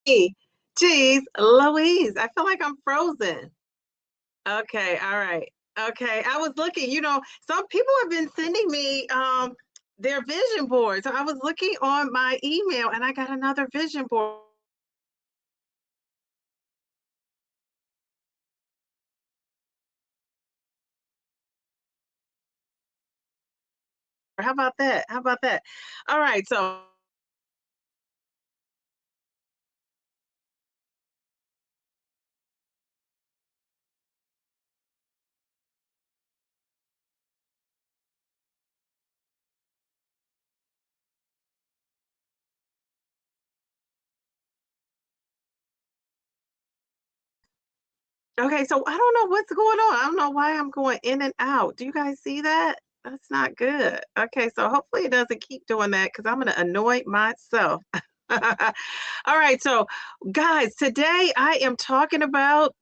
Hey, geez, Louise, I feel like I'm frozen. Okay, all right. Okay, I was looking, some people have been sending me their vision boards. So I was looking on my email and I got another vision board. How about that? How about that? All right, so okay, so I don't know what's going on. I don't know why I'm going in and out. Do you guys see that? That's not good. Okay, so hopefully it doesn't keep doing that because I'm gonna annoy myself. All right, so guys, today I am talking about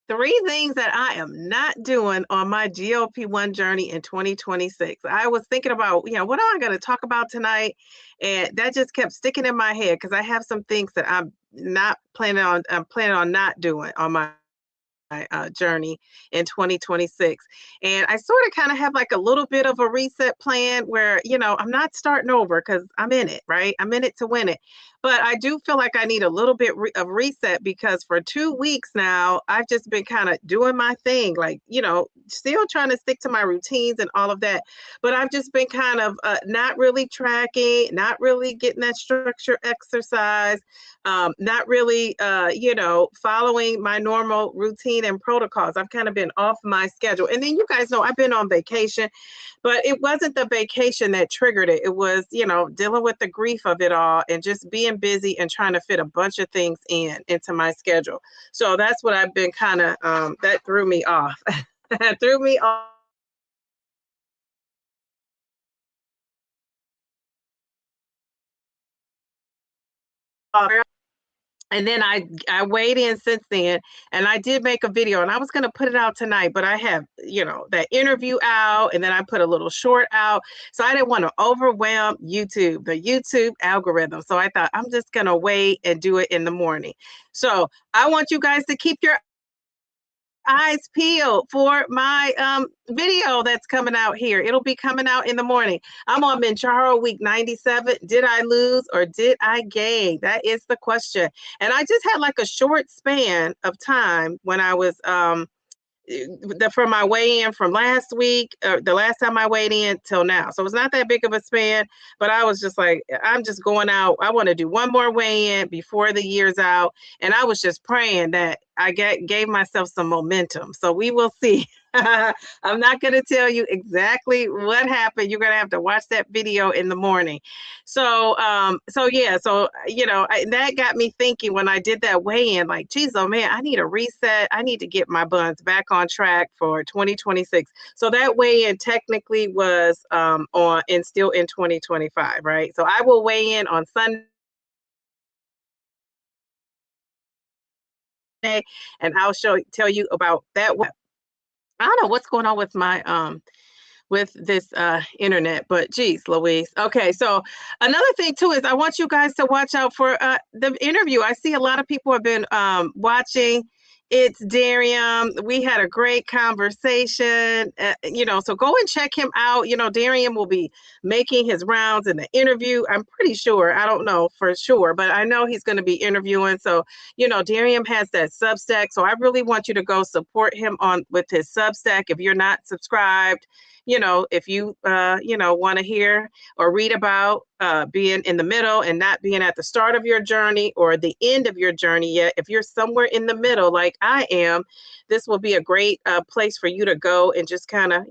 three things that I am not doing on my GLP-1 journey in 2026. I was thinking about, what am I going to talk about tonight? And that just kept sticking in my head because I have some things that I'm planning on not doing on my journey in 2026. And I sort of kind of have like a little bit of a reset plan where, I'm not starting over because I'm in it, right? I'm in it to win it. But I do feel like I need a little bit of reset because for 2 weeks now, I've just been kind of doing my thing, like, still trying to stick to my routines and all of that. But I've just been kind of not really tracking, not really getting that structure exercise, not really, following my normal routine and protocols. I've kind of been off my schedule. And then you guys know I've been on vacation, but it wasn't the vacation that triggered it. It was, dealing with the grief of it all and just being busy and trying to fit a bunch of things into my schedule. So that's what I've been kind of, that threw me off. That threw me off. And then I weighed in since then, and I did make a video, and I was gonna put it out tonight, but I have, that interview out, and then I put a little short out. So I didn't want to overwhelm the YouTube algorithm. So I thought I'm just gonna wait and do it in the morning. So I want you guys to keep your eyes peeled for my video that's coming out here. It'll be coming out in the morning. I'm on Mounjaro week 97. Did I lose or did I gain? That is the question. And I just had like a short span of time when I was from my weigh-in from last week, the last time I weighed in till now. So it's not that big of a span, but I was just like, I'm just going out. I want to do one more weigh-in before the year's out. And I was just praying that gave myself some momentum. So we will see. I'm not going to tell you exactly what happened. You're going to have to watch that video in the morning. So yeah, so that got me thinking when I did that weigh-in, like, geez, oh man, I need a reset. I need to get my buns back on track for 2026. So that weigh-in technically was on and still in 2025, right? So I will weigh in on Sunday and I'll tell you about that. I don't know what's going on with this internet, but geez Louise. Okay, so another thing too is I want you guys to watch out for the interview. I see a lot of people have been watching. It's Darium. We had a great conversation, so go and check him out. Darium will be making his rounds in the interview. I'm pretty sure, I don't know for sure, but I know he's going to be interviewing. So Darium has that Substack, so I really want you to go support him on with his Substack if you're not subscribed. If you want to hear or read about being in the middle and not being at the start of your journey or the end of your journey yet, if you're somewhere in the middle like I am, this will be a great place for you to go and just kind of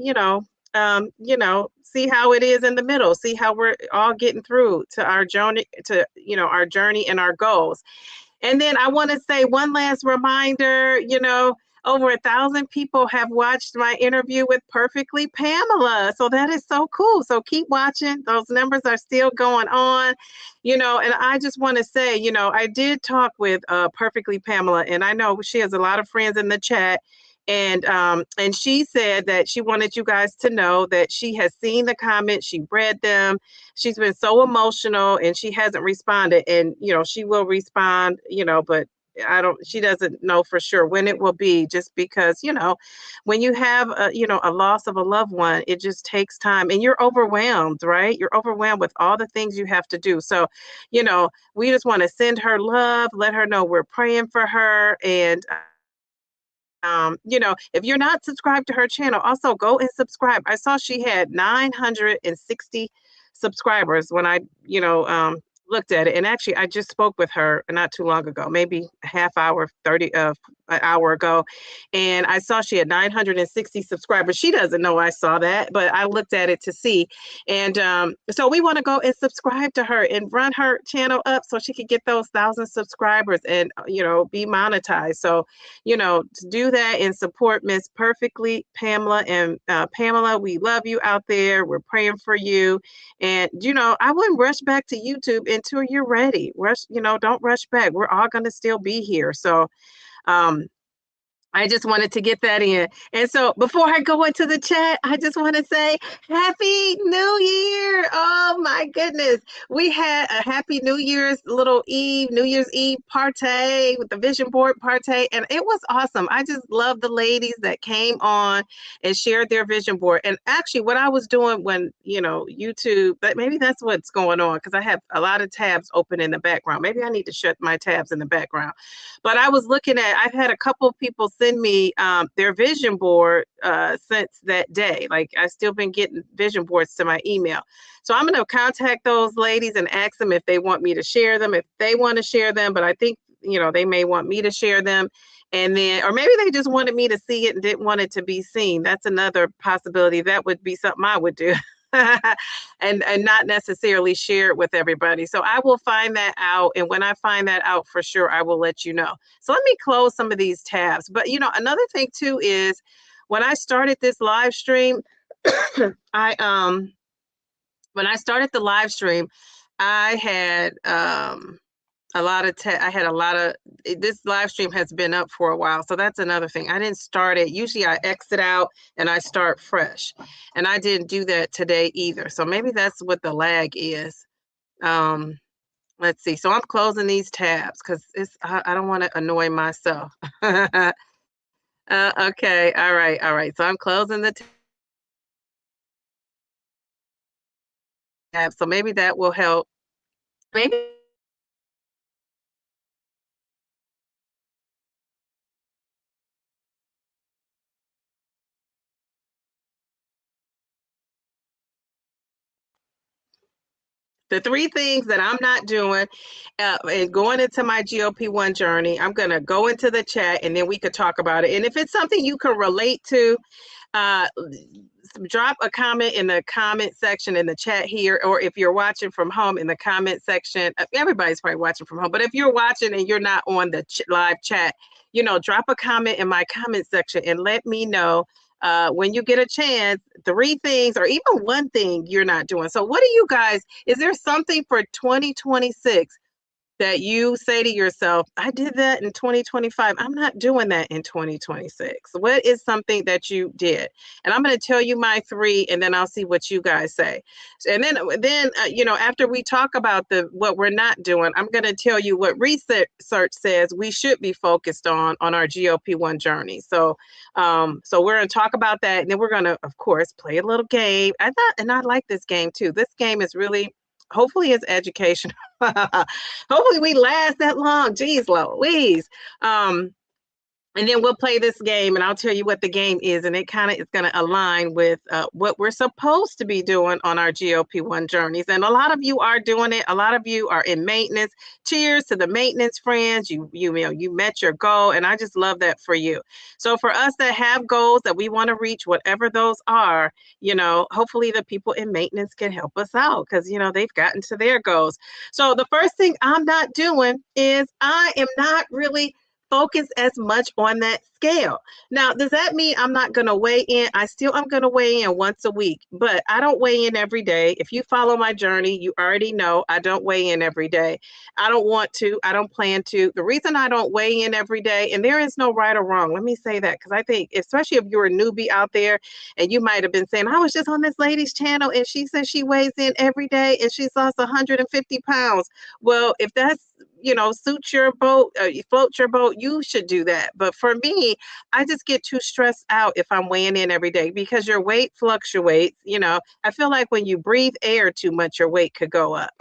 see how it is in the middle, see how we're all getting through to our journey, our journey and our goals. And then I want to say one last reminder, over 1,000 people have watched my interview with Perfectly Pamela. So that is so cool. So keep watching. Those numbers are still going on, and I just want to say, I did talk with Perfectly Pamela, and I know she has a lot of friends in the chat. And she said that she wanted you guys to know that she has seen the comments, she read them. She's been so emotional and she hasn't responded. And she will respond, but she doesn't know for sure when it will be, just because when you have a loss of a loved one, it just takes time and you're overwhelmed, right? You're overwhelmed with all the things you have to do. So we just want to send her love, let her know we're praying for her. And if you're not subscribed to her channel, also go and subscribe. I saw she had 960 subscribers when I looked at it. And actually, I just spoke with her not too long ago, maybe a half hour, an hour ago, and I saw she had 960 subscribers. She doesn't know I saw that, but I looked at it to see. And so we want to go and subscribe to her and run her channel up so she can get those 1,000 subscribers and be monetized. So to do that and support Miss Perfectly Pamela. And Pamela, we love you out there. We're praying for you. And I wouldn't rush back to YouTube until you're ready. Don't rush back. We're all going to still be here. So I just wanted to get that in. And so before I go into the chat, I just want to say Happy New Year. Oh my goodness. We had a Happy New Year's New Year's Eve party with the vision board party. And it was awesome. I just love the ladies that came on and shared their vision board. And actually what I was doing when, YouTube, but maybe that's what's going on, because I have a lot of tabs open in the background. Maybe I need to shut my tabs in the background. But I've had a couple of people send me their vision board since that day. Like, I've still been getting vision boards to my email. So I'm going to contact those ladies and ask them if they want me to share them, if they want to share them. But I think, they may want me to share them. And then, or maybe they just wanted me to see it and didn't want it to be seen. That's another possibility. That would be something I would do. and not necessarily share it with everybody. So I will find that out. And when I find that out for sure, I will let you know. So let me close some of these tabs. But another thing too is when I started this live stream, when I started the live stream, I had this live stream has been up for a while. So that's another thing. I didn't start it. Usually I exit out and I start fresh. And I didn't do that today either. So maybe that's what the lag is. Let's see. So I'm closing these tabs because I don't want to annoy myself. Okay. All right. So I'm closing the tab. So maybe that will help. Maybe the 3 things that I'm not doing and going into my GLP-1 journey, I'm going to go into the chat and then we could talk about it. And if it's something you can relate to, drop a comment in the comment section in the chat here, or if you're watching from home in the comment section. Everybody's probably watching from home, but if you're watching and you're not on the live chat, drop a comment in my comment section and let me know when you get a chance, 3 things or even 1 thing you're not doing. So what do you guys, is there something for 2026 that you say to yourself, I did that in 2025. I'm not doing that in 2026. What is something that you did? And I'm going to tell you my 3, and then I'll see what you guys say. And then after we talk about what we're not doing, I'm going to tell you what research says we should be focused on our GLP-1 journey. So we're going to talk about that, and then we're going to, of course, play a little game. I like this game too. This game is really, hopefully it's educational. Hopefully we last that long. Jeez Louise. And then we'll play this game and I'll tell you what the game is. And it kind of is going to align with what we're supposed to be doing on our GLP-1 journeys. And a lot of you are doing it. A lot of you are in maintenance. Cheers to the maintenance friends. You met your goal. And I just love that for you. So for us that have goals that we want to reach, whatever those are, hopefully the people in maintenance can help us out because, they've gotten to their goals. So the first thing I'm not doing is I am not really focus as much on that scale. Now, does that mean I'm not going to weigh in? I still am going to weigh in once a week, but I don't weigh in every day. If you follow my journey, you already know I don't weigh in every day. I don't want to. I don't plan to. The reason I don't weigh in every day, and there is no right or wrong, let me say that, because I think, especially if you're a newbie out there and you might have been saying, I was just on this lady's channel and she says she weighs in every day and she's lost 150 pounds. Well, if that's, suits your boat, you float your boat, you should do that. But for me, I just get too stressed out if I'm weighing in every day because your weight fluctuates. I feel like when you breathe air too much, your weight could go up.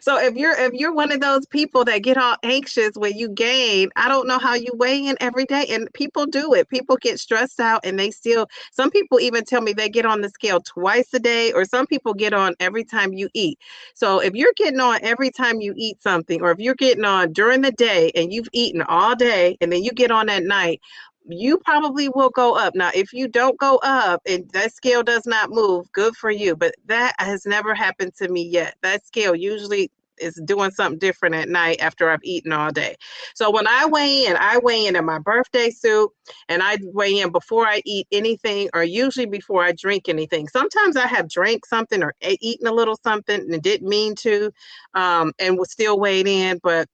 So if you're one of those people that get all anxious when you gain, I don't know how you weigh in every day. And people do it. People get stressed out and some people even tell me they get on the scale twice a day, or some people get on every time you eat. So if you're getting on every time you eat something, or if you're getting on during the day and you've eaten all day and then you get on at night, you probably will go up. Now, if you don't go up and that scale does not move, good for you. But that has never happened to me yet. That scale usually is doing something different at night after I've eaten all day. So when I weigh in my birthday suit, and I weigh in before I eat anything, or usually before I drink anything. Sometimes I have drank something or eaten a little something and didn't mean to, and was still weighed in, but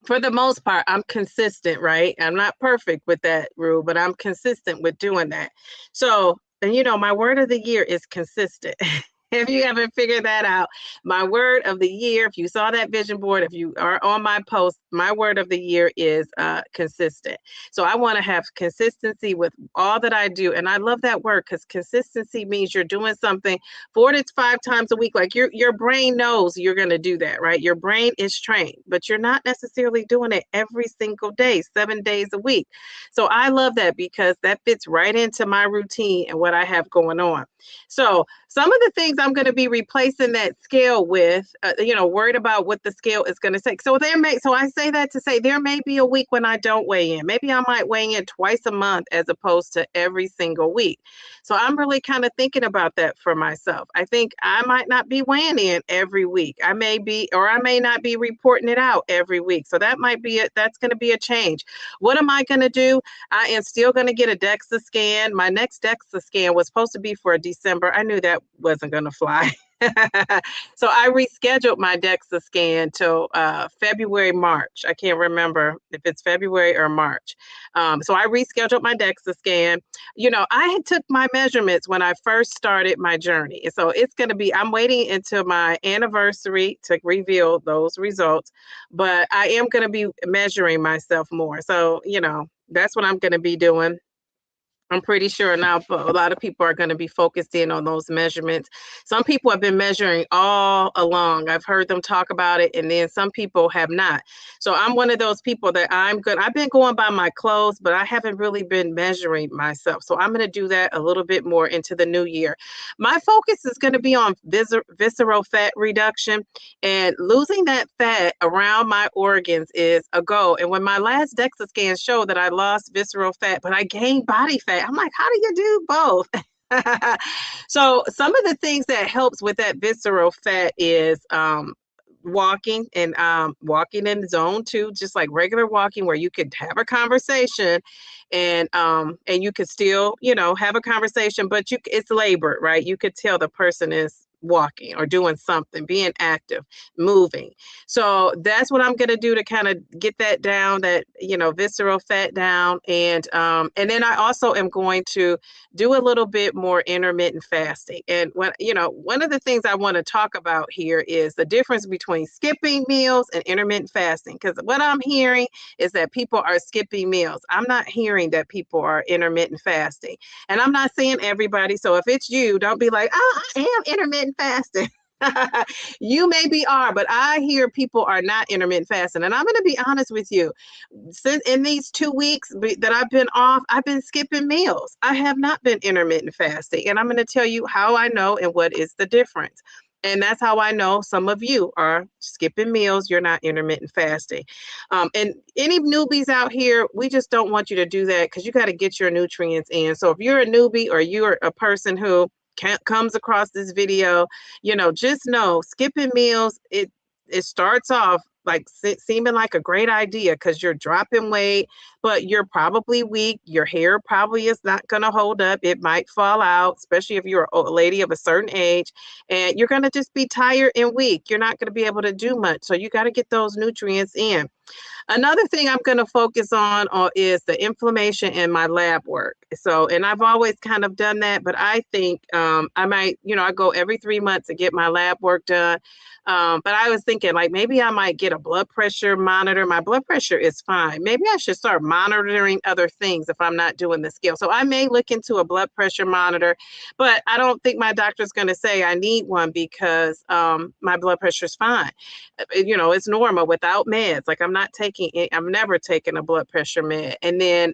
for the most part, I'm consistent, right? I'm not perfect with that rule, but I'm consistent with doing that. So, and my word of the year is consistent. If you haven't figured that out, my word of the year, if you saw that vision board, if you are on my post, my word of the year is consistent. So I want to have consistency with all that I do. And I love that word because consistency means you're doing something 4 to 5 times a week. Like your brain knows you're going to do that, right? Your brain is trained, but you're not necessarily doing it every single day, 7 days a week. So I love that because that fits right into my routine and what I have going on. So some of the things I'm going to be replacing that scale with, worried about what the scale is going to take. So I say that to say there may be a week when I don't weigh in. Maybe I might weigh in twice a month as opposed to every single week. So I'm really kind of thinking about that for myself. I think I might not be weighing in every week. I may not be reporting it out every week. So that's going to be a change. What am I going to do? I am still going to get a DEXA scan. My next DEXA scan was supposed to be for December. I knew that wasn't going to fly. So I rescheduled my DEXA scan till February, March. I can't remember if it's February or March. So I rescheduled my DEXA scan. I had took my measurements when I first started my journey. So I'm waiting until my anniversary to reveal those results, but I am going to be measuring myself more. So, that's what I'm going to be doing. I'm pretty sure now a lot of people are going to be focused in on those measurements. Some people have been measuring all along. I've heard them talk about it, and then some people have not. So I'm one of those people that I've been going by my clothes, but I haven't really been measuring myself. So I'm going to do that a little bit more into the new year. My focus is going to be on visceral fat reduction, and losing that fat around my organs is a goal. And when my last DEXA scan showed that I lost visceral fat, but I gained body fat, I'm like, how do you do both? So some of the things that helps with that visceral fat is walking, and walking in zone 2, just like regular walking, where you could have a conversation and you could still, have a conversation, but it's labored, right? You could tell the person is walking or doing something, being active, moving. So that's what I'm going to do to kind of get that down, that, visceral fat down. And then I also am going to do a little bit more intermittent fasting. And one of the things I want to talk about here is the difference between skipping meals and intermittent fasting. Because what I'm hearing is that people are skipping meals. I'm not hearing that people are intermittent fasting. And I'm not saying everybody. So if it's you, don't be like, oh, I am intermittent fasting. You maybe are, but I hear people are not intermittent fasting. And I'm going to be honest with you. Since in these 2 weeks that I've been off, I've been skipping meals. I have not been intermittent fasting. And I'm going to tell you how I know and what is the difference. And that's how I know some of you are skipping meals. You're not intermittent fasting. And any newbies out here, we just don't want you to do that, because you got to get your nutrients in. So if you're a newbie or you're a person who comes across this video, just know skipping meals, it starts off like seeming like a great idea because you're dropping weight, but you're probably weak. Your hair probably is not going to hold up. It might fall out, especially if you're a lady of a certain age, and you're going to just be tired and weak. You're not going to be able to do much. So you got to get those nutrients in. Another thing I'm going to focus on is the inflammation in my lab work. So, and I've always kind of done that, but I think I might, I go every 3 months to get my lab work done. But I was thinking like maybe I might get a blood pressure monitor. My blood pressure is fine. Maybe I should start monitoring other things if I'm not doing the scale. So I may look into a blood pressure monitor, but I don't think my doctor's going to say I need one because my blood pressure is fine. It's normal without meds. Like I'm never taking a blood pressure med. And then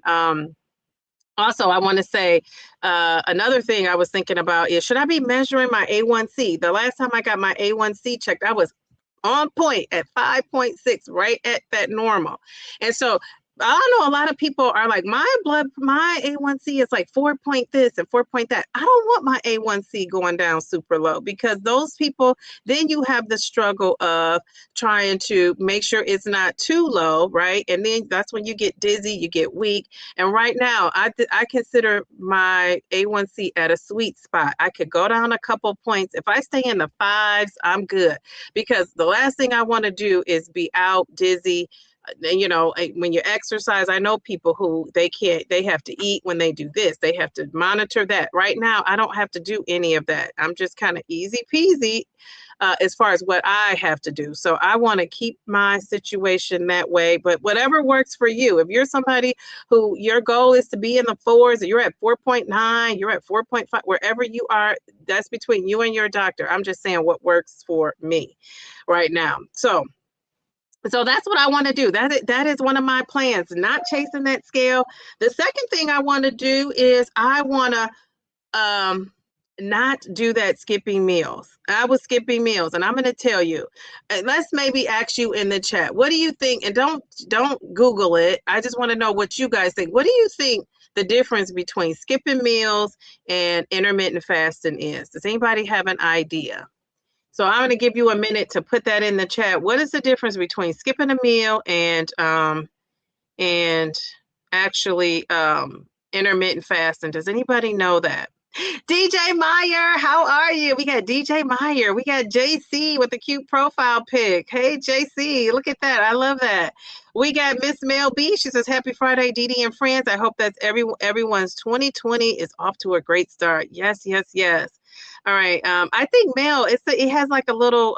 also, I want to say another thing I was thinking about is, should I be measuring my A1C? The last time I got my A1C checked, I was on point at 5.6, right at that normal. And so I know a lot of people are like, my A1C is like 4 point this and 4 point that. I don't want my A1C going down super low, because those people, then you have the struggle of trying to make sure it's not too low, right? And then that's when you get dizzy, you get weak. And right now, I consider my A1C at a sweet spot. I could go down a couple points. If I stay in the fives, I'm good, because the last thing I want to do is be out dizzy. When you exercise, I know people who they have to eat when they do this. They have to monitor that. Right now, I don't have to do any of that. I'm just kind of easy peasy as far as what I have to do. So I want to keep my situation that way, but whatever works for you. If you're somebody who your goal is to be in the fours, you're at 4.9, you're at 4.5, wherever you are, that's between you and your doctor. I'm just saying what works for me right now. So that's what I want to do. That is one of my plans, not chasing that scale. The second thing I want to do is I want to not do that skipping meals. I was skipping meals, and I'm going to tell you. Let's maybe ask you in the chat. What do you think? And don't Google it. I just want to know what you guys think. What do you think the difference between skipping meals and intermittent fasting is? Does anybody have an idea? So I'm going to give you a minute to put that in the chat. What is the difference between skipping a meal and actually intermittent fasting? Does anybody know that? DJ Meyer, how are you? We got DJ Meyer. We got JC with the cute profile pic. Hey, JC, look at that. I love that. We got Miss Mel B. She says, happy Friday, Didi and friends. I hope that's everyone's 2020 is off to a great start. Yes, yes, yes. All right. I think Mel, it has like a little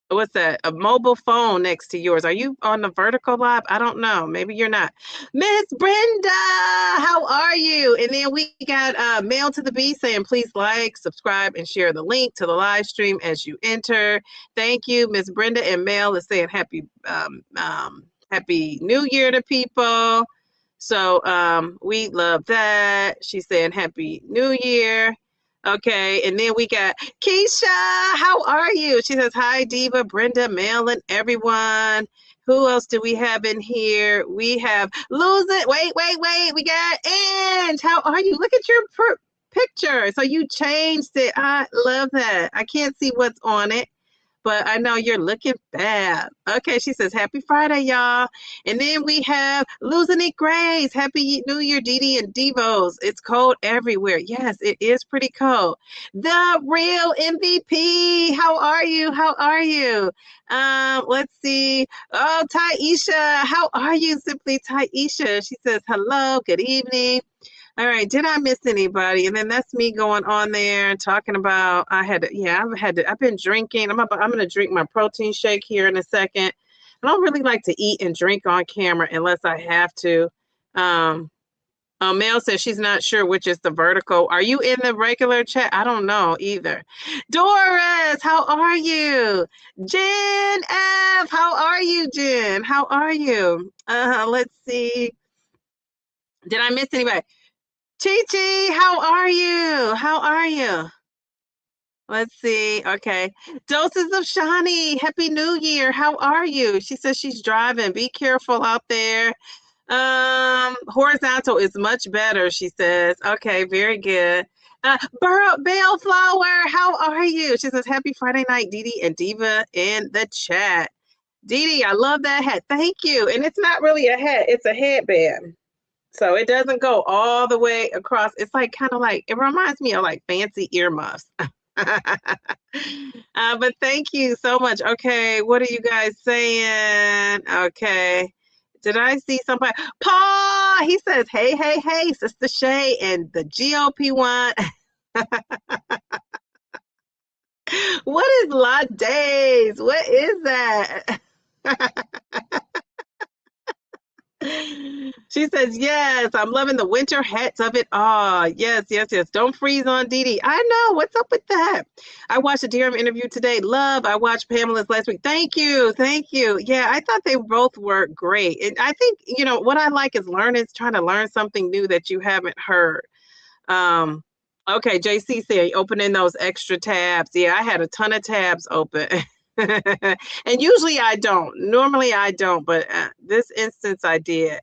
what's that? A mobile phone next to yours. Are you on the vertical live? I don't know. Maybe you're not. Miss Brenda, how are you? And then we got Mail to the B saying, please like, subscribe, and share the link to the live stream as you enter. Thank you, Miss Brenda. And Mail is saying happy New Year to people. So we love that. She's saying happy New Year. Okay, and then we got Keisha. How are you? She says, hi, Diva, Brenda, Mel, and everyone. Who else do we have in here? We have Lose It. Wait. We got Ange. How are you? Look at your picture. So you changed it. I love that. I can't see what's on it, but I know you're looking bad. Okay, she says, happy Friday, y'all. And then we have Losing It Grace. Happy New Year, Didi and Devos. It's cold everywhere. Yes, it is pretty cold. The real MVP. How are you? Let's see. Oh, Taisha. How are you? Simply Taisha. She says, hello, good evening. All right. Did I miss anybody? And then that's me going on there and talking about, I've been drinking. I'm going to drink my protein shake here in a second. I don't really like to eat and drink on camera unless I have to. Mel says she's not sure which is the vertical. Are you in the regular chat? I don't know either. Doris, how are you? Jen F, how are you, Jen? How are you? Let's see. Did I miss anybody? Chi-Chi, how are you? Let's see. Okay. Doses of Shani, Happy New Year. How are you? She says she's driving. Be careful out there. Horizontal is much better, she says. Okay, very good. Bellflower, how are you? She says, happy Friday night, Didi and Diva in the chat. Dee Dee, I love that hat. Thank you. And it's not really a hat, it's a headband. So it doesn't go all the way across. It's like kind of like, it reminds me of like fancy earmuffs. But thank you so much. Okay, what are you guys saying? Okay. Did I see somebody? Paul, he says, hey, hey, hey, Sister Shay, and the GLP-1. What is lattes? What is that? She says, yes, I'm loving the winter hats of it all. Yes, yes, yes. Don't freeze on Dee Dee. I know. What's up with that? I watched a DRM interview today. Love. I watched Pamela's last week. Thank you. Thank you. Yeah, I thought they both were great. And I think, what I like is trying to learn something new that you haven't heard. Okay, JC said opening those extra tabs. Yeah, I had a ton of tabs open. And usually I don't. Normally I don't, but this instance I did.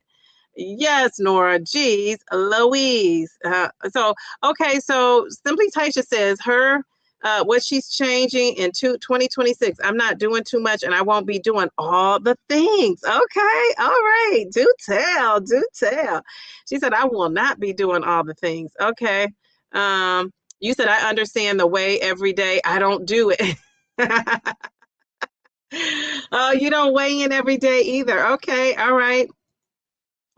Yes, Nora. Geez, Louise. Okay, so Simply Taisha says what she's changing in 2026. I'm not doing too much and I won't be doing all the things. Okay, all right. Do tell, do tell. She said, I will not be doing all the things. Okay. You said, I understand the way every day. I don't do it. Oh, you don't weigh in every day either. Okay, all right.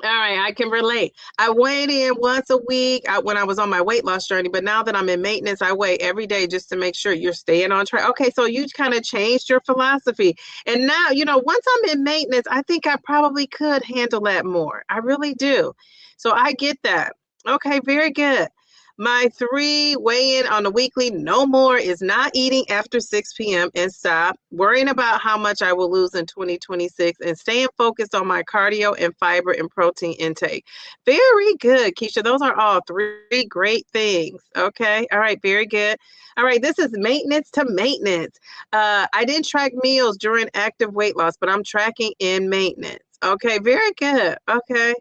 All right, I can relate. I weighed in once a week when I was on my weight loss journey, but now that I'm in maintenance, I weigh every day just to make sure you're staying on track. Okay, so you kind of changed your philosophy. And now, once I'm in maintenance, I think I probably could handle that more. I really do. So I get that. Okay, very good. My 3 weigh-in on the weekly, no more, is not eating after 6 p.m. and stop worrying about how much I will lose in 2026 and staying focused on my cardio and fiber and protein intake. Very good, Keisha. Those are all 3 great things. Okay. All right. Very good. All right. This is maintenance to maintenance. I didn't track meals during active weight loss, but I'm tracking in maintenance. Okay. Very good. Okay.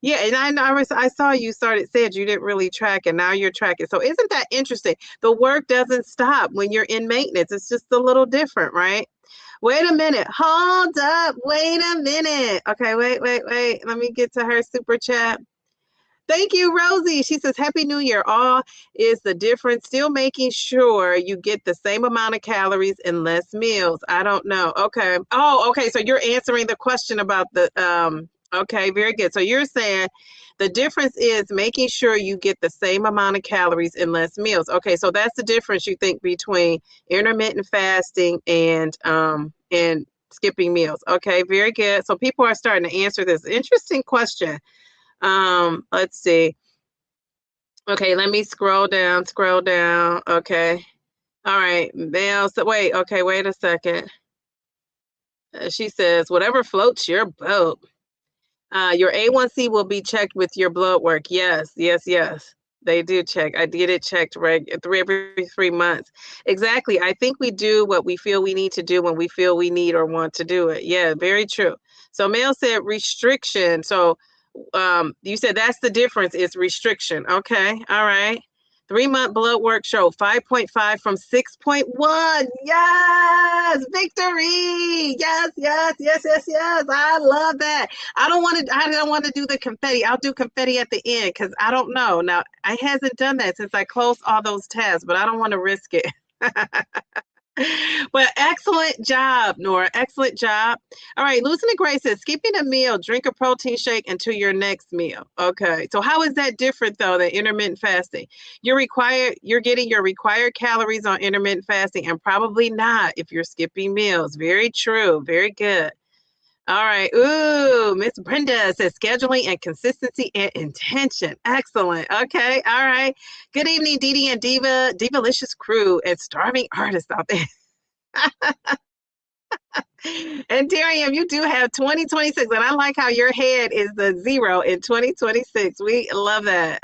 Yeah, and I saw you said you didn't really track, and now you're tracking. So isn't that interesting? The work doesn't stop when you're in maintenance. It's just a little different, right? Wait a minute. Hold up. Wait a minute. Okay, wait. Let me get to her super chat. Thank you, Rosie. She says, Happy New Year. All is the difference. Still making sure you get the same amount of calories and less meals. I don't know. Okay. Oh, okay. So you're answering the question about okay, very good. So you're saying the difference is making sure you get the same amount of calories and less meals. Okay. So that's the difference you think between intermittent fasting and skipping meals. Okay. Very good. So people are starting to answer this interesting question. Let's see. Okay, let me scroll down. Okay. All right. Now, so wait a second. She says, whatever floats your boat. Your A1C will be checked with your blood work. Yes. They do check. I get it checked every 3 months. Exactly. I think we do what we feel we need to do when we feel we need or want to do it. Yeah, very true. So Mel said restriction. So you said that's the difference is restriction. Okay. All right. 3-month blood work showed 5.5 from 6.1. Yes, victory. Yes. I love that. I don't want to do the confetti. I'll do confetti at the end because I don't know. Now, I hasn't done that since I closed all those tabs, but I don't want to risk it. But excellent job, Nora. Excellent job. All right, Lucinda Gray says, skipping a meal, drink a protein shake until your next meal. Okay, so how is that different though than intermittent fasting? You're getting your required calories on intermittent fasting, and probably not if you're skipping meals. Very true. Very good. All right. Ooh, Miss Brenda says scheduling and consistency and intention. Excellent. Okay. All right. Good evening, Dee Dee and Divalicious crew and starving artists out there. And Darian, you do have 2026, and I like how your head is the 0 in 2026. We love that.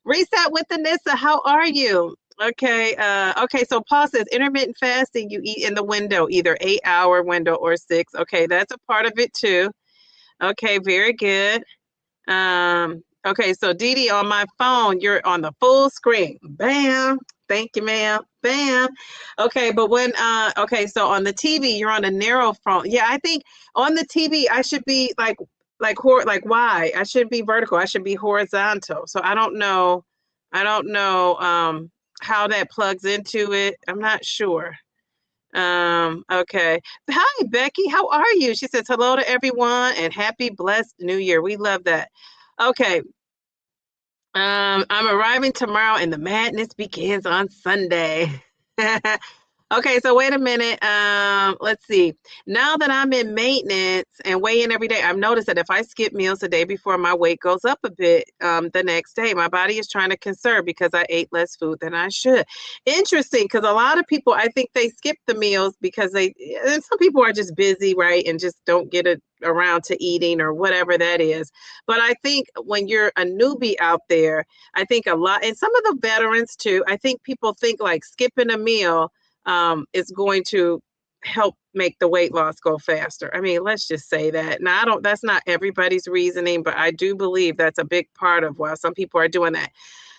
Reset with the Nissa. How are you? Okay. Okay. So Paul says intermittent fasting, you eat in the window, either 8-hour window or 6. Okay. That's a part of it too. Okay. Very good. Okay. So Dee Dee, on my phone, you're on the full screen. Bam. Thank you, ma'am. Bam. Okay, but okay, so on the TV, you're on a narrow phone. Yeah, I think on the TV, I should be like why? I should be vertical. I should be horizontal. So I don't know how that plugs into it. I'm not sure. Okay. Hi, Becky. How are you? She says hello to everyone and happy blessed new year. We love that. Okay. I'm arriving tomorrow and the madness begins on Sunday. Okay, so wait a minute. Let's see. Now that I'm in maintenance and weigh in every day, I've noticed that if I skip meals the day before, my weight goes up a bit the next day. My body is trying to conserve because I ate less food than I should. Interesting, because a lot of people, I think they skip the meals because and some people are just busy, right? And just don't get it around to eating or whatever that is. But I think when you're a newbie out there, I think a lot, and some of the veterans too, I think people think like skipping a meal is going to help make the weight loss go faster. I mean, let's just say that. Now, that's not everybody's reasoning, but I do believe that's a big part of why some people are doing that.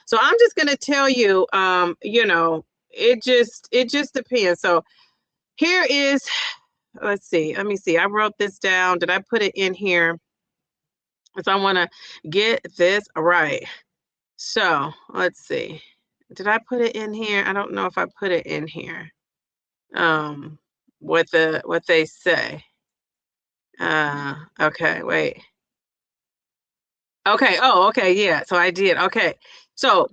So I'm just going to tell you, it just depends. So here is, let's see, let me see. I wrote this down. Did I put it in here? Because I want to get this right. So let's see. Did I put it in here? I don't know if I put it in here. What they say. Okay, wait. Okay, oh, okay, yeah, so I did. Okay. So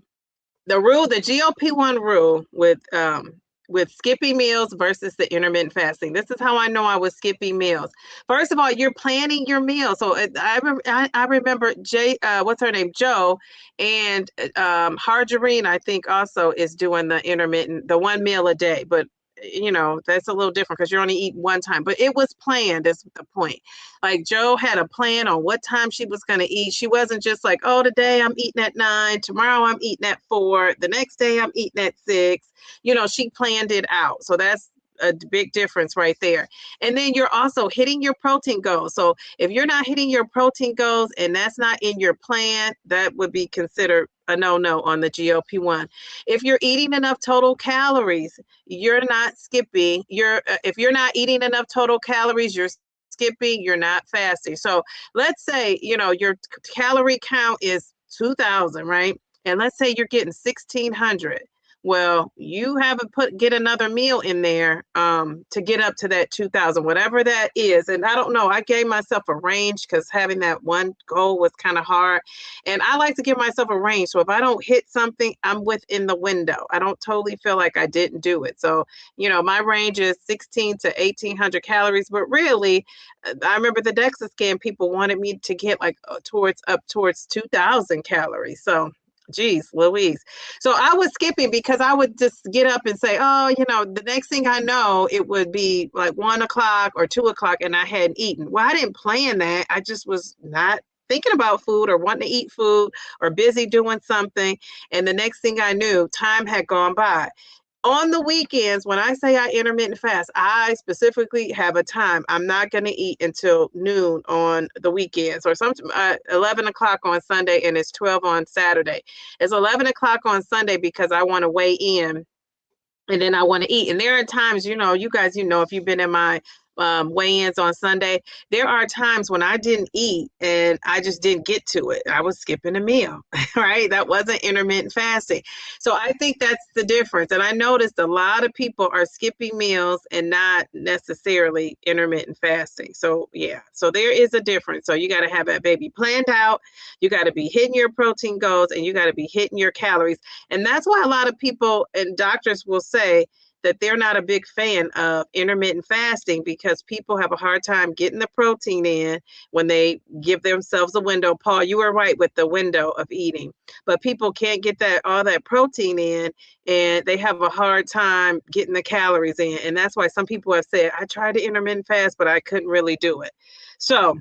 the GLP-1 rule with skipping meals versus the intermittent fasting. This is how I know I was skipping meals. First of all, you're planning your meal. So I remember what's her name, Joe, and Harjarine, I think also is doing the 1 meal a day, but that's a little different because you're only eating one time, but it was planned is the point. Like Joe had a plan on what time she was going to eat. She wasn't just like, oh, today I'm eating at 9, tomorrow I'm eating at 4, the next day I'm eating at 6. She planned it out. So that's a big difference right there. And then you're also hitting your protein goals. So if you're not hitting your protein goals and that's not in your plan, that would be considered a no-no on the GLP-1. If you're eating enough total calories, you're not skipping. If you're not eating enough total calories, you're skipping, you're not fasting. So let's say, your calorie count is 2,000, right? And let's say you're getting 1,600. Well, you haven't get another meal in there to get up to that 2,000, whatever that is. And I don't know, I gave myself a range because having that one goal was kind of hard. And I like to give myself a range. So if I don't hit something, I'm within the window. I don't totally feel like I didn't do it. So, my range is 16 to 1,800 calories. But really, I remember the DEXA scan, people wanted me to get like up towards 2,000 calories. So geez, Louise. So I was skipping because I would just get up and say, oh, the next thing I know, it would be like 1 o'clock or 2 o'clock and I hadn't eaten. Well, I didn't plan that. I just was not thinking about food or wanting to eat food or busy doing something. And the next thing I knew, time had gone by. On the weekends, when I say I intermittent fast, I specifically have a time. I'm not going to eat until noon on the weekends, or 11 o'clock on Sunday, and it's 12 on Saturday. It's 11 o'clock on Sunday because I want to weigh in, and then I want to eat. And there are times, you guys, if you've been in my weigh-ins on Sunday, there are times when I didn't eat and I just didn't get to it. I was skipping a meal, right? That wasn't intermittent fasting. So I think that's the difference. And I noticed a lot of people are skipping meals and not necessarily intermittent fasting. So yeah, so there is a difference. So you got to have that baby planned out. You got to be hitting your protein goals and you got to be hitting your calories. And that's why a lot of people and doctors will say that they're not a big fan of intermittent fasting because people have a hard time getting the protein in when they give themselves a window. Paul, you were right with the window of eating, but people can't get all that protein in and they have a hard time getting the calories in. And that's why some people have said, I tried to intermittent fast, but I couldn't really do it. So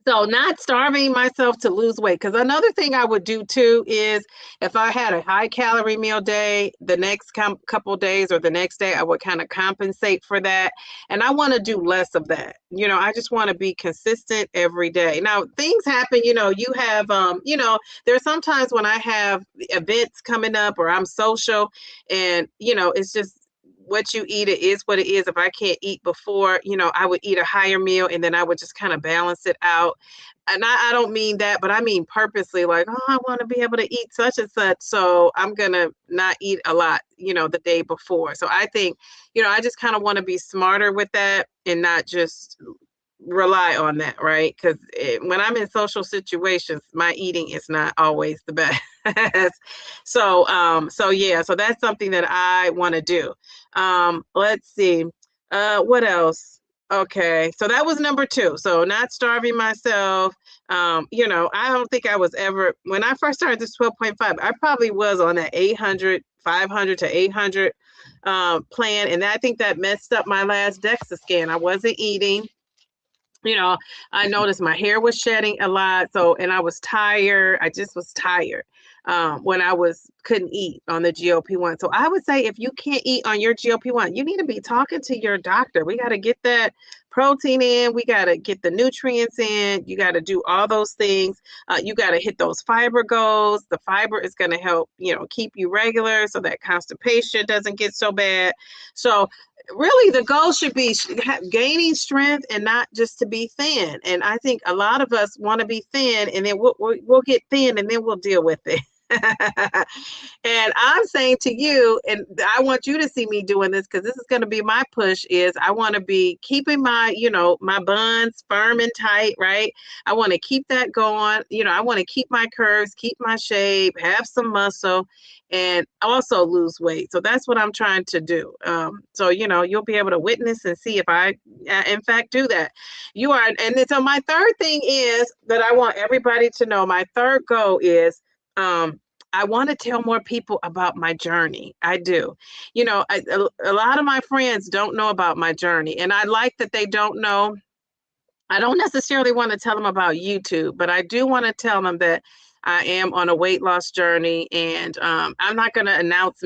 So not starving myself to lose weight. Because another thing I would do too is if I had a high calorie meal day, the next couple days or the next day, I would kind of compensate for that. And I want to do less of that. I just want to be consistent every day. Now, things happen, you have, there's sometimes when I have events coming up or I'm social and, it's just, what you eat, it is what it is. If I can't eat before, I would eat a higher meal and then I would just kind of balance it out. And I don't mean that, but I mean purposely, like, oh, I want to be able to eat such and such. So I'm going to not eat a lot, the day before. So I think, I just kind of want to be smarter with that and not just rely on that, right? Because when I'm in social situations, my eating is not always the best. So yeah, so that's something that I want to do. Let's see, what else? Okay, so that was number 2. So not starving myself. I don't think I was ever, when I first started this 12.5, I probably was on that 800, 500 to 800 plan, and I think that messed up my last DEXA scan. I wasn't eating. you know, I noticed my hair was shedding a lot. So, and I was tired. I just was tired when I couldn't eat on the GLP-1. So I would say if you can't eat on your GLP-1, you need to be talking to your doctor. We got to get that protein in. We got to get the nutrients in. You got to do all those things. You got to hit those fiber goals. The fiber is going to help, keep you regular so that constipation doesn't get so bad. So really the goal should be gaining strength and not just to be thin. And I think a lot of us want to be thin and then we'll get thin and then we'll deal with it. And I'm saying to you, and I want you to see me doing this because this is going to be my push, is I want to be keeping my, my buns firm and tight, right? I want to keep that going. I want to keep my curves, keep my shape, have some muscle, and also lose weight. So that's what I'm trying to do. So, you'll be able to witness and see if I, in fact, do that. You are. And so my third thing is that I want everybody to know, my third goal is, I want to tell more people about my journey. I do. A lot of my friends don't know about my journey, and I like that they don't know. I don't necessarily want to tell them about YouTube, but I do want to tell them that I am on a weight loss journey, and I'm not going to announce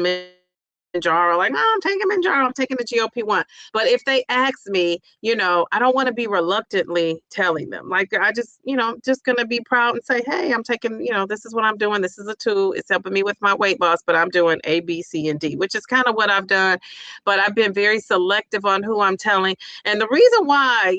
Mounjaro, like, oh, I'm taking Mounjaro, I'm taking the GLP-1. But if they ask me, I don't want to be reluctantly telling them. Like, I just, just going to be proud and say, hey, I'm taking, this is what I'm doing. This is a tool. It's helping me with my weight loss, but I'm doing A, B, C, and D, which is kind of what I've done. But I've been very selective on who I'm telling. And the reason why,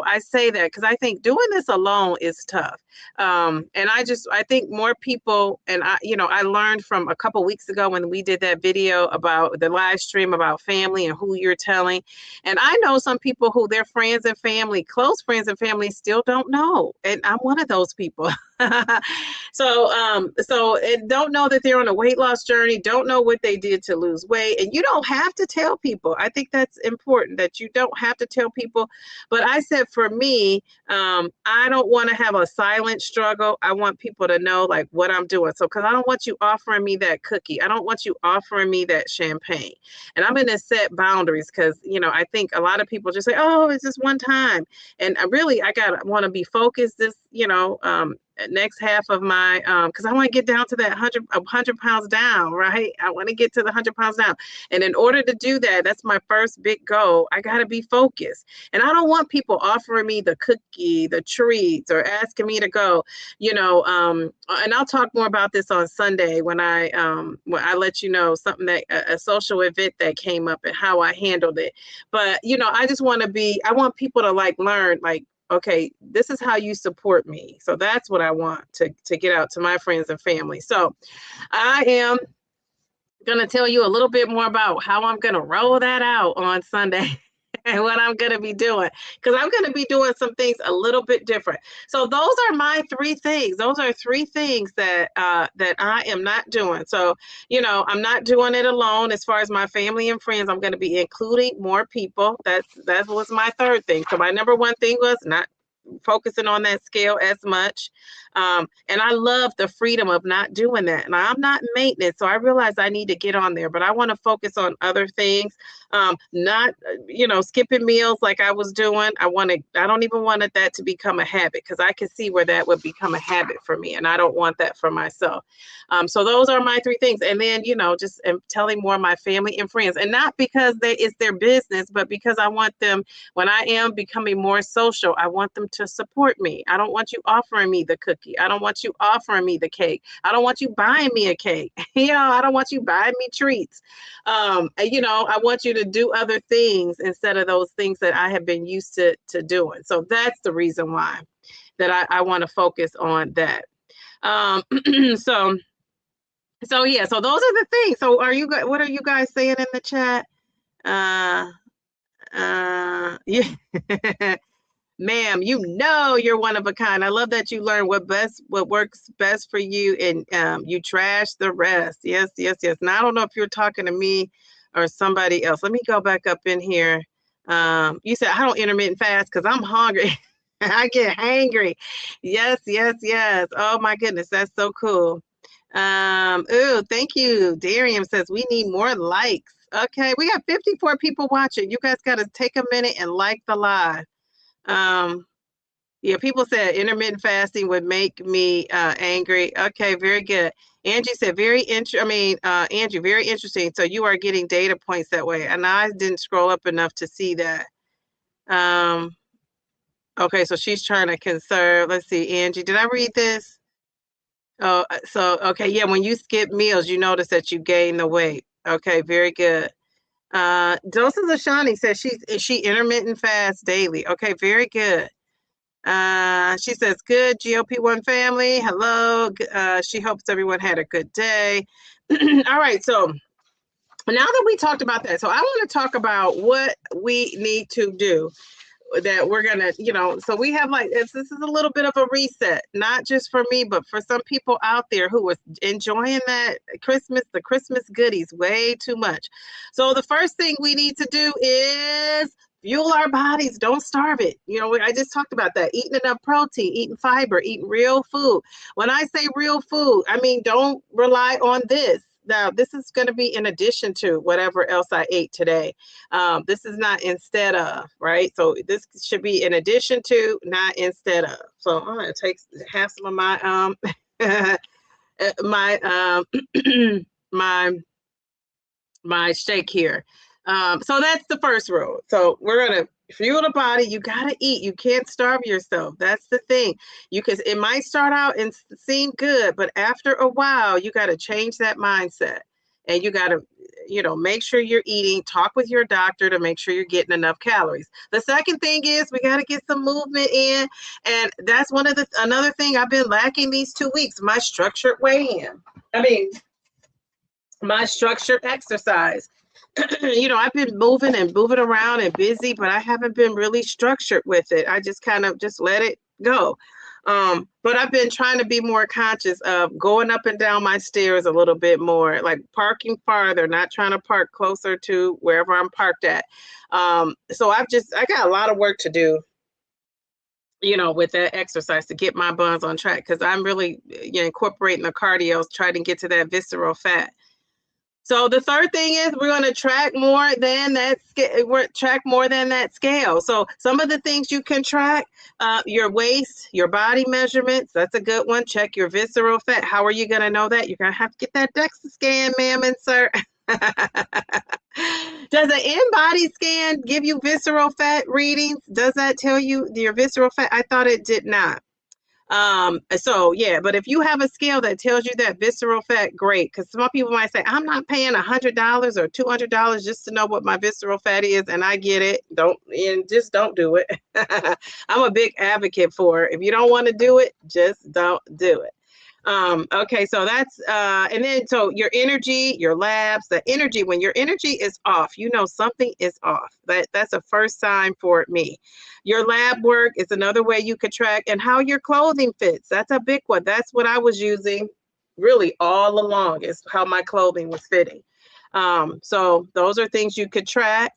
I say that, because I think doing this alone is tough. And I think more people, and I learned from a couple weeks ago when we did that video about the live stream about family and who you're telling. And I know some people who their friends and family, close friends and family, still don't know. And I'm one of those people. So and don't know that they're on a weight loss journey, don't know what they did to lose weight. And you don't have to tell people. I think that's important, that you don't have to tell people. But I said, for me, I don't want to have a silent struggle. I want people to know like what I'm doing. So, because I don't want you offering me that cookie. I don't want you offering me that champagne. And I'm going to set boundaries because, I think a lot of people just say, oh, it's just one time. And I want to be focused this, next half of my, because I want to get down to that 100 pounds down, right? I want to get to the 100 pounds down. And in order to do that, that's my first big goal. I got to be focused. And I don't want people offering me the cookie, the treats, or asking me to go, and I'll talk more about this on Sunday when I let you know something that a social event that came up and how I handled it. But, I just want I want people to like learn, like, okay, this is how you support me. So that's what I want to get out to my friends and family. So I am going to tell you a little bit more about how I'm going to roll that out on Sunday and what I'm going to be doing, because I'm going to be doing some things a little bit different. So those are my 3 things. Those are 3 things that I am not doing. So, I'm not doing it alone. As far as my family and friends, I'm going to be including more people. That was my third thing. So my number 1 thing was not focusing on that scale as much. And I love the freedom of not doing that. And I'm not maintenance, so I realize I need to get on there, but I want to focus on other things. Not, skipping meals like I was doing. I don't even want that to become a habit, because I can see where that would become a habit for me, and I don't want that for myself. So those are my three things. And then, just telling more of my family and friends, and not because it's their business, but because I want them, when I am becoming more social, I want them to support me. I don't want you offering me the cookie. I don't want you offering me the cake. I don't want you buying me a cake. I don't want you buying me treats. I want you to do other things instead of those things that I have been used to doing. So that's the reason why that I want to focus on that. So yeah, so those are the things. So what are you guys saying in the chat? Yeah. Ma'am, you're one of a kind. I love that you learn what works best for you, and you trash the rest. Yes, yes, yes. Now I don't know if you're talking to me or somebody else. Let me go back up in here. You said I don't intermittent fast because I'm hungry. I get hangry. Yes, yes, yes. Oh my goodness, that's so cool. Ooh, thank you. Darian says we need more likes. Okay, we got 54 people watching. You guys got to take a minute and like the live. Yeah, people said intermittent fasting would make me angry. Okay, very good. Angie said Angie, very interesting. So you are getting data points that way, and I didn't scroll up enough to see that. Okay, so she's trying to conserve. Let's see, Angie, did I read this? Oh, so okay, yeah. When you skip meals, you notice that you gain the weight. Okay, very good. Doses of Shani says she intermittent fast daily. Okay, very good. She says, good GLP-1 family. Hello. She hopes everyone had a good day. All right. So now that we talked about that, so I want to talk about what we need to do, that we're going to, so we have this is a little bit of a reset, not just for me, but for some people out there who was enjoying the Christmas goodies way too much. So the first thing we need to do is fuel our bodies. Don't starve it. I just talked about that. Eating enough protein, eating fiber, eating real food. When I say real food, I mean, don't rely on this. Now, this is going to be in addition to whatever else I ate today. This is not instead of, right? So this should be in addition to, not instead of. So I'm going to have some of my, my shake here. So that's the first rule. So we're going to fuel the body. You got to eat. You can't starve yourself. That's the thing. It might start out and seem good, but after a while, you got to change that mindset. And you got to, make sure you're eating. Talk with your doctor to make sure you're getting enough calories. The second thing is we got to get some movement in. And that's another thing I've been lacking these 2 weeks, my structured weigh-in. My structured exercise. I've been moving around and busy, but I haven't been really structured with it. I just kind of just let it go. But I've been trying to be more conscious of going up and down my stairs a little bit more, like parking farther, not trying to park closer to wherever I'm parked at. So I got a lot of work to do, with that exercise to get my buns on track, because I'm really incorporating the cardio, trying to get to that visceral fat. So the third thing is we're going to track more than that scale. So some of the things you can track, your waist, your body measurements. That's a good one. Check your visceral fat. How are you going to know that? You're going to have to get that DEXA scan, ma'am and sir. Does an in-body scan give you visceral fat readings? Does that tell you your visceral fat? I thought it did not. So yeah, but if you have a scale that tells you that visceral fat, great. Because some people might say, I'm not paying $100 or $200 just to know what my visceral fat is, and I get it. Just don't do it. I'm a big advocate for it. If you don't want to do it, just don't do it. Okay, so that's and then so your energy, your labs, the energy, when your energy is off, something is off. That's a first sign for me. Your lab work is another way you could track, and how your clothing fits. That's a big one. That's what I was using really all along, is how my clothing was fitting. So those are things you could track.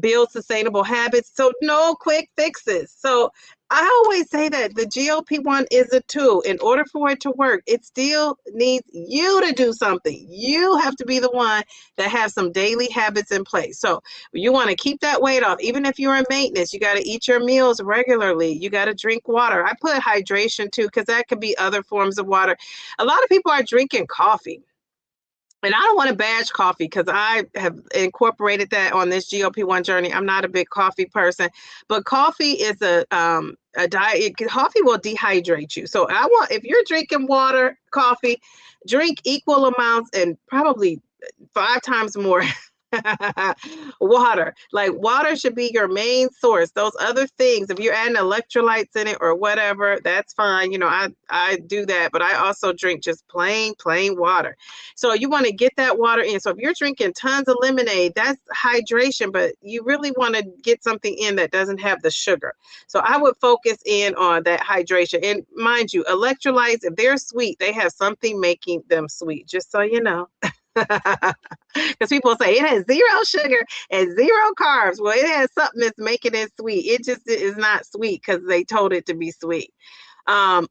build sustainable habits. So no quick fixes. So I always say that the GLP-1 is a tool. In order for it to work, it still needs you to do something. You have to be the one that have some daily habits in place. So you want to keep that weight off. Even if you're in maintenance, you got to eat your meals regularly. You got to drink water. I put hydration too, because that could be other forms of water. A lot of people are drinking coffee. And I don't want to bash coffee because I have incorporated that on this GLP-1 journey. I'm not a big coffee person, but coffee is a diet. Coffee will dehydrate you. So I want, if you're drinking water, coffee, drink equal amounts and probably 5 times more water. Like water should be your main source. Those other things, if you're adding electrolytes in it or whatever, that's fine. You know, I do that, but I also drink just plain water. So you want to get that water in. So if you're drinking tons of lemonade, that's hydration, but you really want to get something in that doesn't have the sugar. So I would focus in on that hydration. And mind you, electrolytes, if they're sweet, they have something making them sweet, just so you know. Because people say it has 0 sugar and 0 carbs. Well, it has something that's making it sweet. It just is not sweet because they told it to be sweet.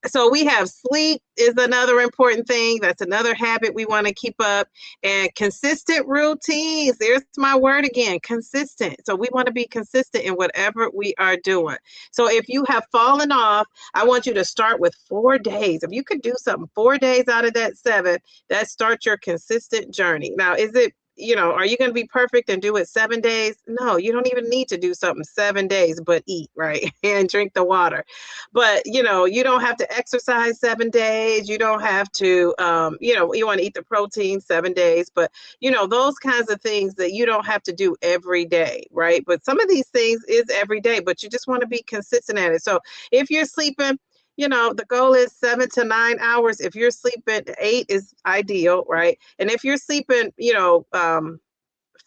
So we have sleep is another important thing. That's another habit we want to keep up, and consistent routines. There's my word again, consistent. So we want to be consistent in whatever we are doing. So if you have fallen off, I want you to start with 4 days. If you could do something 4 days out of that 7, that starts your consistent journey. Now, is it, you know, are you going to be perfect and do it 7 days? No, you don't even need to do something 7 days, but eat, right? And drink the water. But, you know, you don't have to exercise 7 days. You don't have to, you know, you want to eat the protein 7 days, but, you know, those kinds of things that you don't have to do every day, right? But some of these things is every day, but you just want to be consistent at it. So if you're sleeping, you know, the goal is 7 to 9 hours. If you're sleeping 8 is ideal, right? And if you're sleeping, you know,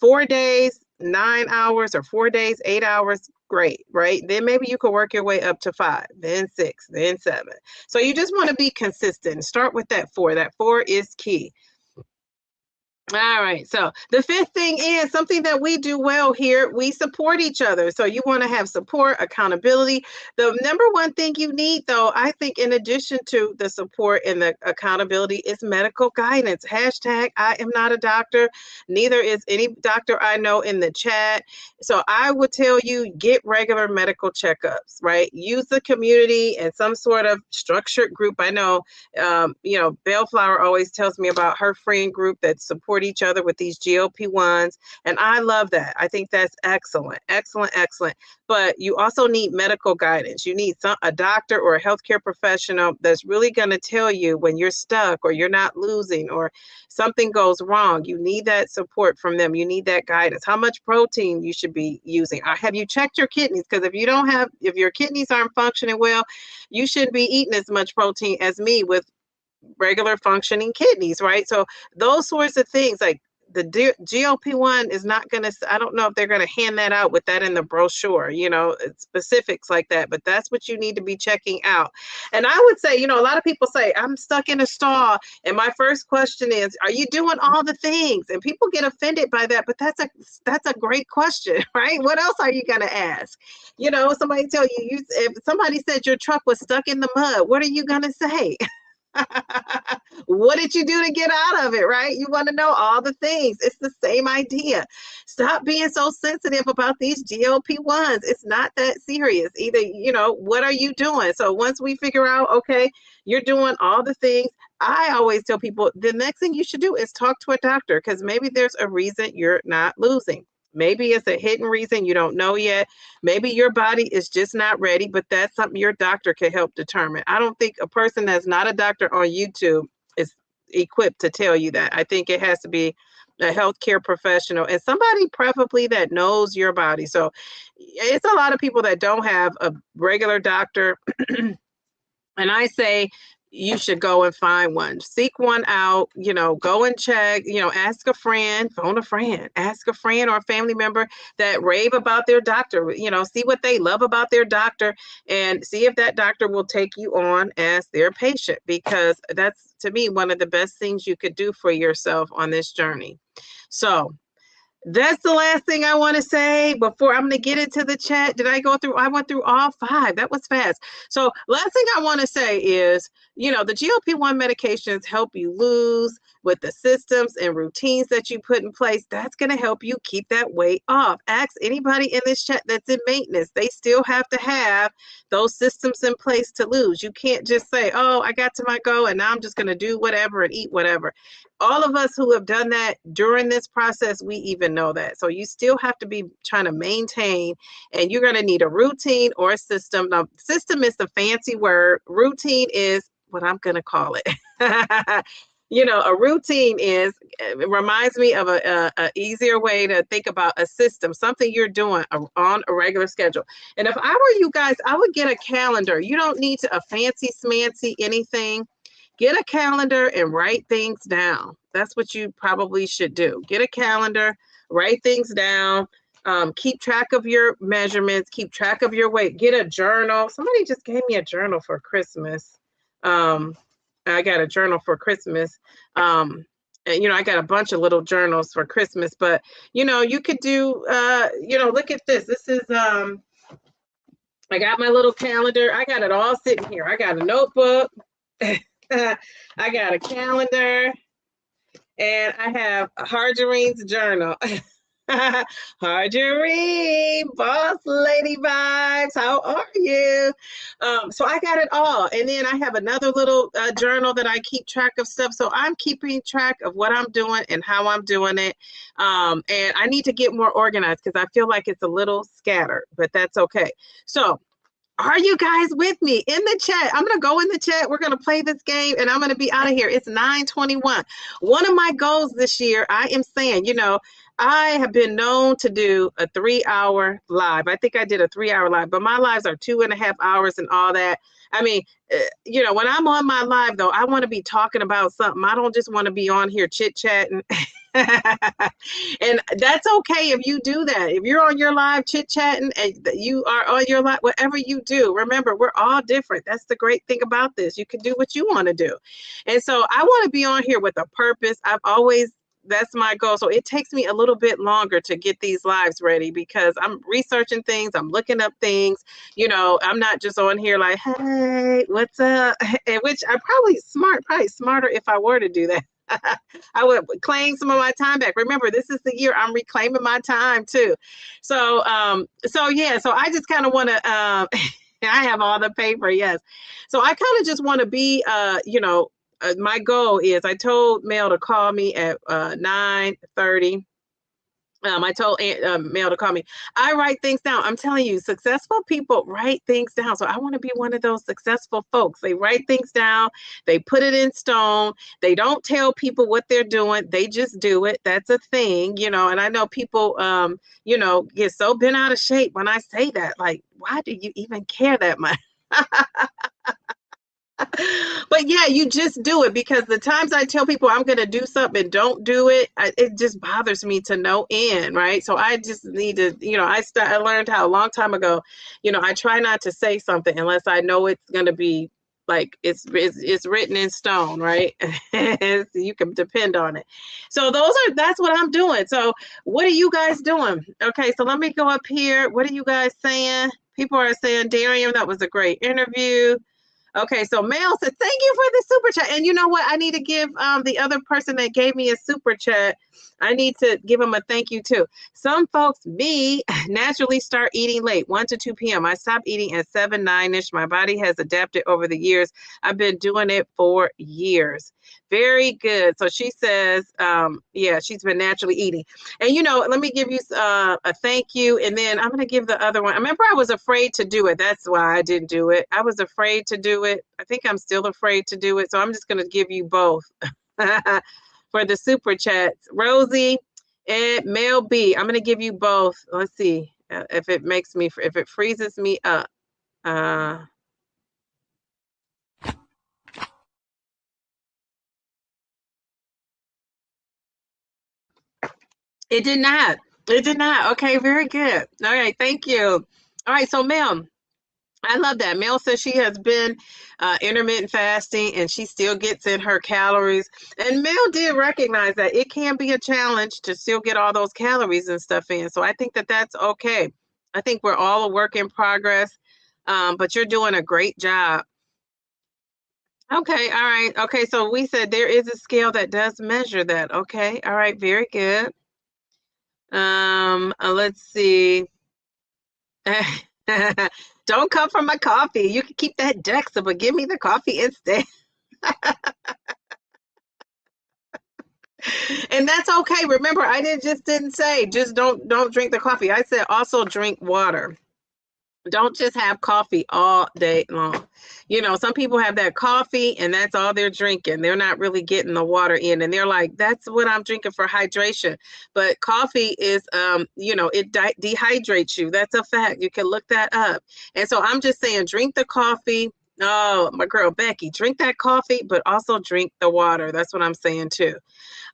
4 days, 9 hours, or 4 days, 8 hours, great, right? Then maybe you could work your way up to 5, then 6, then 7. So you just want to be consistent. Start with that 4. That 4 is key. All right. So the 5th thing is something that we do well here. We support each other. So you want to have support, accountability. The number one thing you need, though, I think, in addition to the support and the accountability, is medical guidance. Hashtag I am not a doctor. Neither is any doctor I know in the chat. So I would tell you, get regular medical checkups, right? Use the community and some sort of structured group. I know, you know, Bellflower always tells me about her friend group that support each other with these GLP-1s. And I love that. I think that's excellent, excellent, excellent. But you also need medical guidance. You need a doctor or a healthcare professional that's really going to tell you when you're stuck or you're not losing or something goes wrong. You need that support from them. You need that guidance. How much protein you should be using. Have you checked your kidneys? Because if your kidneys aren't functioning well, you shouldn't be eating as much protein as me with regular functioning kidneys, right? So those sorts of things, like the GLP-1 is not going to, I don't know if they're going to hand that out with that in the brochure, you know, specifics like that, but that's what you need to be checking out. And I would say, you know, a lot of people say, I'm stuck in a stall. And my first question is, are you doing all the things? And people get offended by that, but that's a great question, right? What else are you going to ask? You know, somebody tell you, if somebody said your truck was stuck in the mud, what are you going to say? What did you do to get out of it, right? You want to know all the things. It's the same idea. Stop being so sensitive about these GLP-1s. It's not that serious. Either, you know, what are you doing? So once we figure out, okay, you're doing all the things, I always tell people the next thing you should do is talk to a doctor, because maybe there's a reason you're not losing. Maybe it's a hidden reason you don't know yet. Maybe your body is just not ready, but that's something your doctor can help determine. I don't think a person that's not a doctor on YouTube is equipped to tell you that. I think it has to be a healthcare professional and somebody preferably that knows your body. So it's a lot of people that don't have a regular doctor. And I say, you should go and find one. Seek one out, you know, go and check, you know, ask a friend, phone a friend, ask a friend or a family member that rave about their doctor, you know, see what they love about their doctor and see if that doctor will take you on as their patient, because that's, to me, one of the best things you could do for yourself on this journey. So That's the last thing I want to say before I'm going to get into the chat. Did I go through? I went through all five. That was fast. So, last thing I want to say is, the GLP-1 medications help you lose with the systems and routines that you put in place. That's going to help you keep that weight off. Ask anybody in this chat that's in maintenance. They still have to have those systems in place to lose. You can't just say, oh, I got to my goal and now I'm just going to do whatever and eat whatever. All of us who have done that during this process, we even know that. So you still have to be trying to maintain, and you're going to need a routine or a system. Now, system is the fancy word. Routine is what I'm going to call it. A routine is, it reminds me of a easier way to think about a system, something you're doing on a regular schedule. And if I were you guys, I would get a calendar. You don't need a fancy smancy anything. Get a calendar and write things down. That's what you probably should do. Get a calendar, write things down, keep track of your measurements, keep track of your weight. Get a journal. Somebody just gave me a journal for Christmas. I got a journal for Christmas. And, I got a bunch of little journals for Christmas, but, you could do, look at this. This is, I got my little calendar. I got it all sitting here. I got a notebook. I got a calendar, and I have Harjarine's journal. Harjarine, boss lady vibes, how are you? So I got it all. And then I have another little journal that I keep track of stuff. So I'm keeping track of what I'm doing and how I'm doing it. And I need to get more organized because I feel like it's a little scattered, but that's okay. So are you guys with me in the chat? I'm going to go in the chat. We're going to play this game and I'm going to be out of here. It's 9:21. One of my goals this year, I am saying, I have been known to do a 3-hour live. I think I did a 3-hour live, but my lives are 2.5 hours and all that. I mean, when I'm on my live, though, I want to be talking about something. I don't just want to be on here chit-chatting. And that's okay if you do that. If you're on your live chit-chatting and you are on your live, whatever you do, remember, we're all different. That's the great thing about this. You can do what you want to do. And so I want to be on here with a purpose. That's my goal. So it takes me a little bit longer to get these lives ready because I'm researching things. I'm looking up things. I'm not just on here like, hey, what's up? And which I'm probably smarter if I were to do that. I would claim some of my time back. Remember, this is the year I'm reclaiming my time too. So I just kind of want to, I have all the paper. Yes. So I kind of just want to be, my goal is I told Mel to call me at 9:30. I told Mel to call me. I write things down. I'm telling you, successful people write things down. So I want to be one of those successful folks. They write things down. They put it in stone. They don't tell people what they're doing. They just do it. That's a thing, and I know people, get so bent out of shape when I say that. Like, why do you even care that much? But yeah, you just do it because the times I tell people I'm going to do something and don't do it, it just bothers me to no end, right? So I just need to, I learned how a long time ago, I try not to say something unless I know it's going to be like it's written in stone, right? You can depend on it. So that's what I'm doing. So what are you guys doing? Okay, so let me go up here. What are you guys saying? People are saying, Darian, that was a great interview. Okay, so Mel said, thank you for the super chat. And you know what? I need to give the other person that gave me a super chat, I need to give them a thank you too. Some folks, me, naturally start eating late, 1 to 2 p.m. I stopped eating at 7, 9-ish. My body has adapted over the years. I've been doing it for years. Very good. So she says, she's been naturally eating. And, let me give you a thank you. And then I'm going to give the other one. I remember I was afraid to do it. That's why I didn't do it. I was afraid to do it. I think I'm still afraid to do it. So I'm just going to give you both for the super chats. Rosie and Mel B. I'm going to give you both. Let's see if it freezes me up. It did not. It did not. Okay, very good. All right, thank you. All right, so Mel, I love that. Mel says she has been intermittent fasting and she still gets in her calories. And Mel did recognize that it can be a challenge to still get all those calories and stuff in. So I think that that's okay. I think we're all a work in progress, but you're doing a great job. Okay, all right. Okay, so we said there is a scale that does measure that. Okay, all right, very good. Let's see. Don't come for my coffee. You can keep that Dexa, but give me the coffee instead. And that's okay. Remember, I didn't say just don't drink the coffee. I said also drink water. Don't just have coffee all day long. You know, some people have that coffee and that's all they're drinking. They're not really getting the water in. And they're like, that's what I'm drinking for hydration. But coffee is, it dehydrates you. That's a fact. You can look that up. And so I'm just saying, drink the coffee. Oh, my girl, Becky, drink that coffee, but also drink the water. That's what I'm saying too.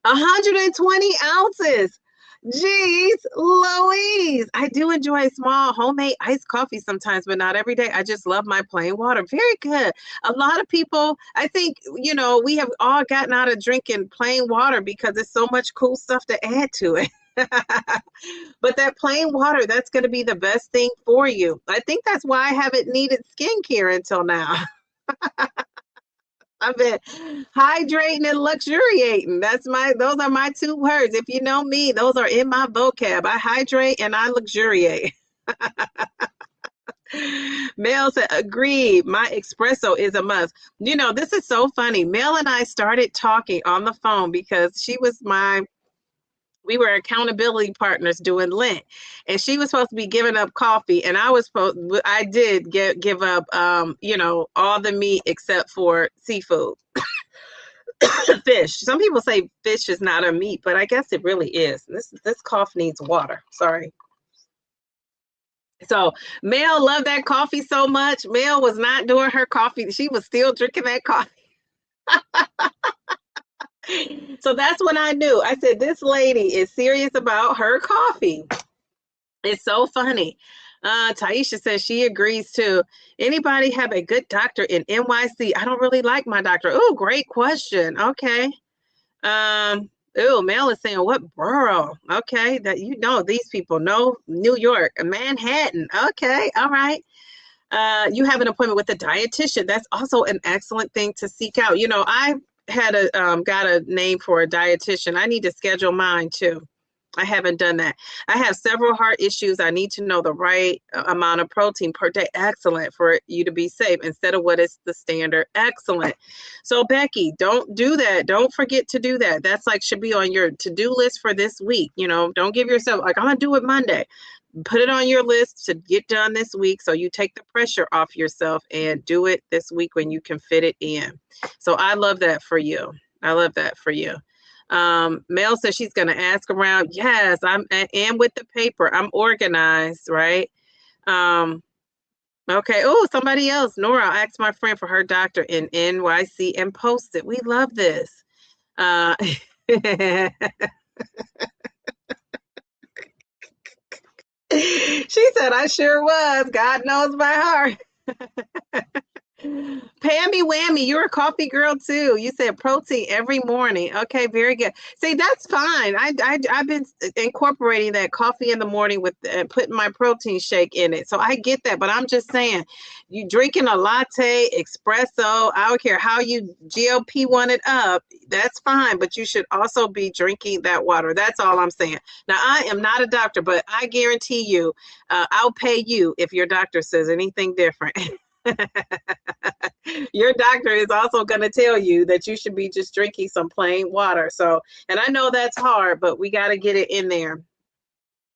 120 ounces. Jeez, Louise. I do enjoy a small homemade iced coffee sometimes, but not every day. I just love my plain water. Very good. A lot of people, I think, we have all gotten out of drinking plain water because there's so much cool stuff to add to it. But that plain water, that's going to be the best thing for you. I think that's why I haven't needed skincare until now. I've been hydrating and luxuriating. Those are my two words. If you know me, those are in my vocab. I hydrate and I luxuriate. Mel said, agreed. My espresso is a must. This is so funny. Mel and I started talking on the phone because we were accountability partners doing Lent, and she was supposed to be giving up coffee, and I did give up, all the meat except for seafood. Fish. Some people say fish is not a meat, but I guess it really is. This cough needs water. Sorry. So Mel loved that coffee so much. Mel was not doing her coffee. She was still drinking that coffee. So that's when I knew. I said, this lady is serious about her coffee. It's so funny. Taisha says she agrees too. Anybody have a good doctor in NYC? I don't really like my doctor. Oh, great question. Okay. Mel is saying what borough? Okay, that these people know New York, Manhattan. Okay, all right. You have an appointment with a dietitian. That's also an excellent thing to seek out. I had got a name for a dietitian. I need to schedule mine too. I haven't done that. I have several heart issues. I need to know the right amount of protein per day. Excellent for you to be safe instead of what is the standard. Excellent. So Becky, don't do that. Don't forget to do that. That's should be on your to-do list for this week. Don't give yourself I'm going to do it Monday. Put it on your list to get done this week so you take the pressure off yourself and do it this week when you can fit it in. So I love that for you. I love that for you. Mel says she's going to ask around. Yes, I am with the paper. I'm organized, right? Okay. Oh, somebody else. Nora, I'll ask my friend for her doctor in NYC and post it. We love this. She said, I sure was. God knows my heart. Pammy Whammy, you're a coffee girl too. You said protein every morning. Okay, very good. See, that's fine. I've been incorporating that coffee in the morning with putting my protein shake in it. So I get that, but I'm just saying, you drinking a latte, espresso, I don't care how you GLP-1 it up, that's fine, but you should also be drinking that water. That's all I'm saying. Now, I am not a doctor, but I guarantee you, I'll pay you if your doctor says anything different. Your doctor is also going to tell you that you should be just drinking some plain water. So, and I know that's hard, but we got to get it in there.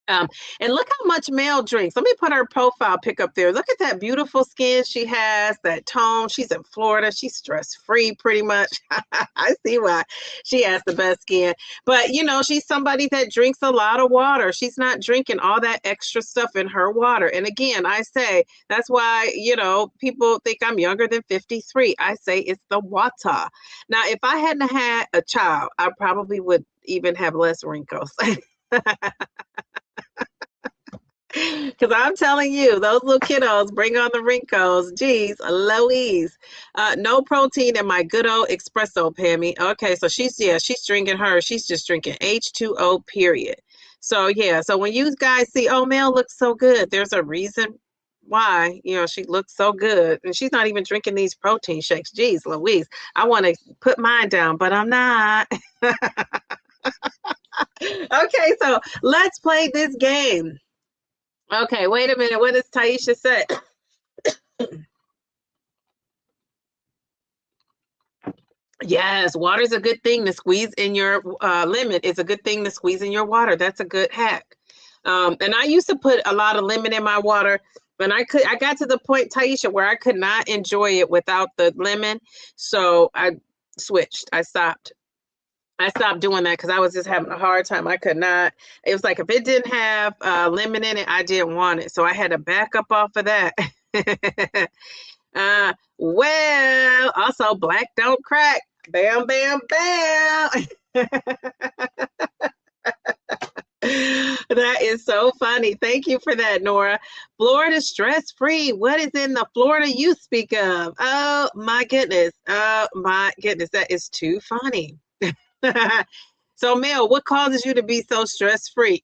And look how much Mel drinks. Let me put her profile pic up there. Look at that beautiful skin she has, that tone. She's in Florida. She's stress-free pretty much. I see why she has the best skin. But, she's somebody that drinks a lot of water. She's not drinking all that extra stuff in her water. And again, I say, that's why, people think I'm younger than 53. I say it's the water. Now, if I hadn't had a child, I probably would even have less wrinkles. Because I'm telling you, those little kiddos bring on the wrinkles. Geez, Louise. No protein in my good old espresso, Pammy. Okay, so she's drinking hers. She's just drinking H2O, period. So yeah, so when you guys see, oh, Mel looks so good, there's a reason why, she looks so good. And she's not even drinking these protein shakes. Geez, Louise. I want to put mine down, but I'm not. Okay, so let's play this game. Okay, wait a minute. What does Taisha say? Yes, water's a good thing to squeeze in your lemon. It's a good thing to squeeze in your water. That's a good hack. And I used to put a lot of lemon in my water, but I got to the point, Taisha, where I could not enjoy it without the lemon. So I switched. I stopped doing that because I was just having a hard time. I could not. It was like if it didn't have lemon in it, I didn't want it. So I had to back up off of that. Well, also black don't crack. Bam, bam, bam. That is so funny. Thank you for that, Nora. Florida stress-free. What is in the Florida you speak of? Oh my goodness. Oh my goodness. That is too funny. So, Mel, what causes you to be so stress-free?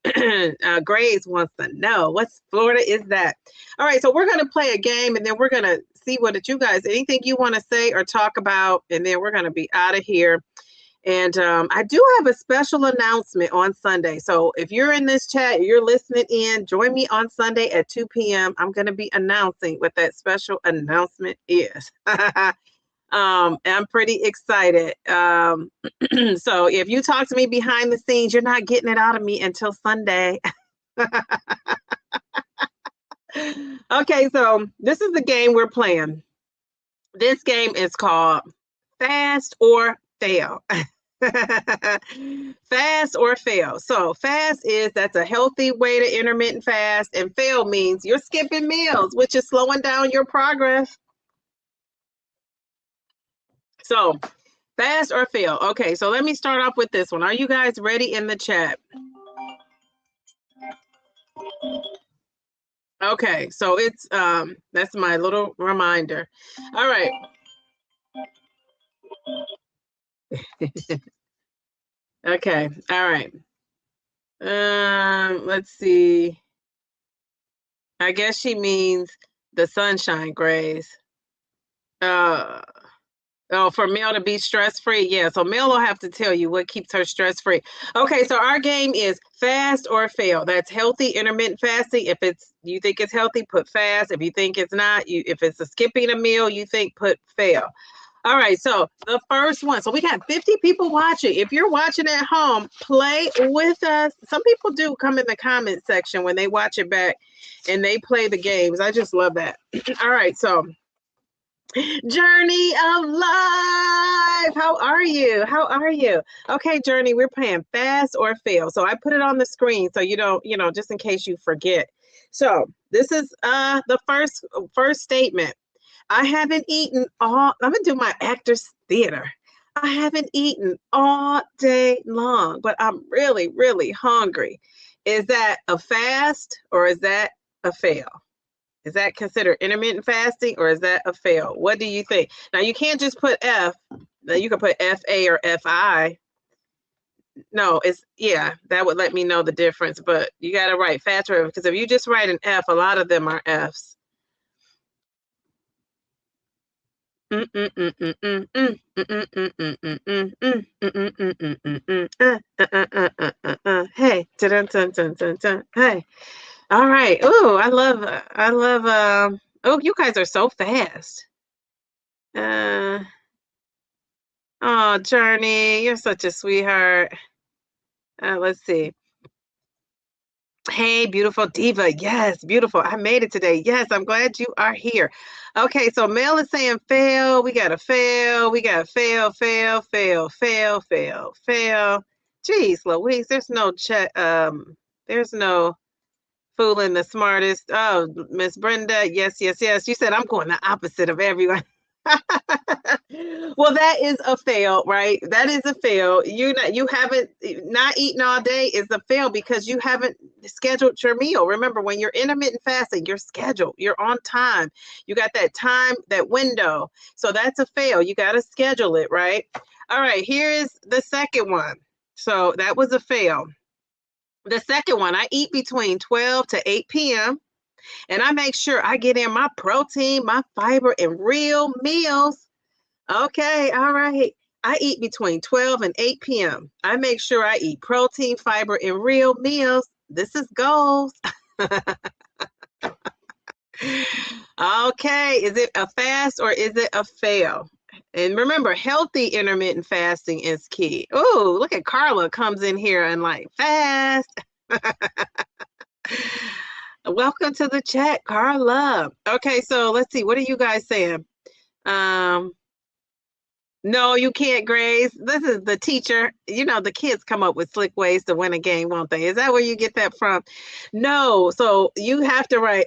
Grace wants to know. What's Florida is that? All right, so we're going to play a game, and then we're going to see anything you want to say or talk about, and then we're going to be out of here. And I do have a special announcement on Sunday. So if you're in this chat, you're listening in, join me on Sunday at 2 p.m. I'm going to be announcing what that special announcement is. I'm pretty excited. So if you talk to me behind the scenes, you're not getting it out of me until Sunday. Okay, so this is the game we're playing. This game is called Fast or Fail. Fast or fail. So fast that's a healthy way to intermittent fast, and fail means you're skipping meals, which is slowing down your progress. So fast or fail. Okay, so let me start off with this one. Are you guys ready in the chat? Okay, so it's that's my little reminder. All right. Okay, all right. Let's see. I guess she means the sunshine grays. For Mel to be stress-free. Yeah, so Mel will have to tell you what keeps her stress-free. Okay, so our game is fast or fail. That's healthy intermittent fasting. If you think it's healthy, put fast. If you think it's not, if it's a skipping a meal, you think put fail. All right, so the first one. So we got 50 people watching. If you're watching at home, play with us. Some people do come in the comment section when they watch it back and they play the games. I just love that. All right, so Journey of Life. How are you? Okay, Journey, we're playing fast or fail. So I put it on the screen so you don't, just in case you forget. So this is the first statement. I haven't eaten I'm gonna do my actor's theater. I haven't eaten all day long, but I'm really, really hungry. Is that a fast or is that a fail? Is that considered intermittent fasting or is that a fail? What do you think? Now, you can't just put F. Now, you can put FA or FI. No, that would let me know the difference, but you got to write fast or because if you just write an F, a lot of them are Fs. Hey, hey. All right. Oh, I love you guys are so fast. Oh, Journey, you're such a sweetheart. Let's see. Hey, beautiful diva. Yes, beautiful. I made it today. Yes, I'm glad you are here. Okay, so Mel is saying fail. We got to fail. We got fail, fail, fail, fail, fail, fail. Jeez, Louise, there's no fooling the smartest. Oh, Miss Brenda. Yes, yes, yes. You said I'm going the opposite of everyone. Well, that is a fail, right? That is a fail. You haven't not eaten all day is a fail because you haven't scheduled your meal. Remember, when you're intermittent fasting, you're scheduled, you're on time. You got that time, that window. So that's a fail. You got to schedule it, right? All right, here's the second one. So that was a fail. The second one, I eat between 12 to 8 p.m. and I make sure I get in my protein, my fiber, and real meals. Okay, all right. I eat between 12 and 8 p.m. I make sure I eat protein, fiber, and real meals. This is goals. Okay, is it a fast or is it a fail? And remember, healthy intermittent fasting is key. Oh, look at Carla comes in here and like, fast. Welcome to the chat, Carla. Okay, so let's see. What are you guys saying? No, you can't, Grace. This is the teacher. You know, the kids come up with slick ways to win a game, won't they? Is that where you get that from? No, so you have to write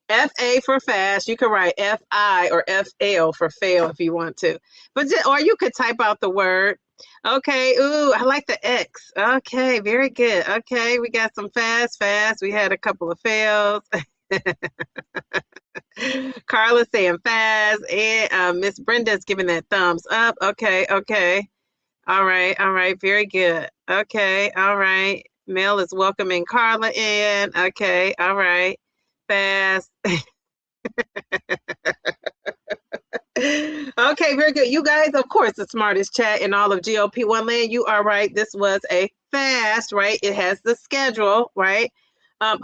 FA for fast. You can write FI or FL for fail if you want to. Or you could type out the word. Okay, ooh, I like the X. Okay, very good. Okay, we got some fast. We had a couple of fails. Carla saying fast, and Miss Brenda's giving that thumbs up. Okay. All right, very good. Okay, all right. Mel is welcoming Carla in. Okay, all right. Fast. Okay, very good. You guys, of course, the smartest chat in all of GLP-1 land. You are right. This was a fast, right? It has the schedule, right?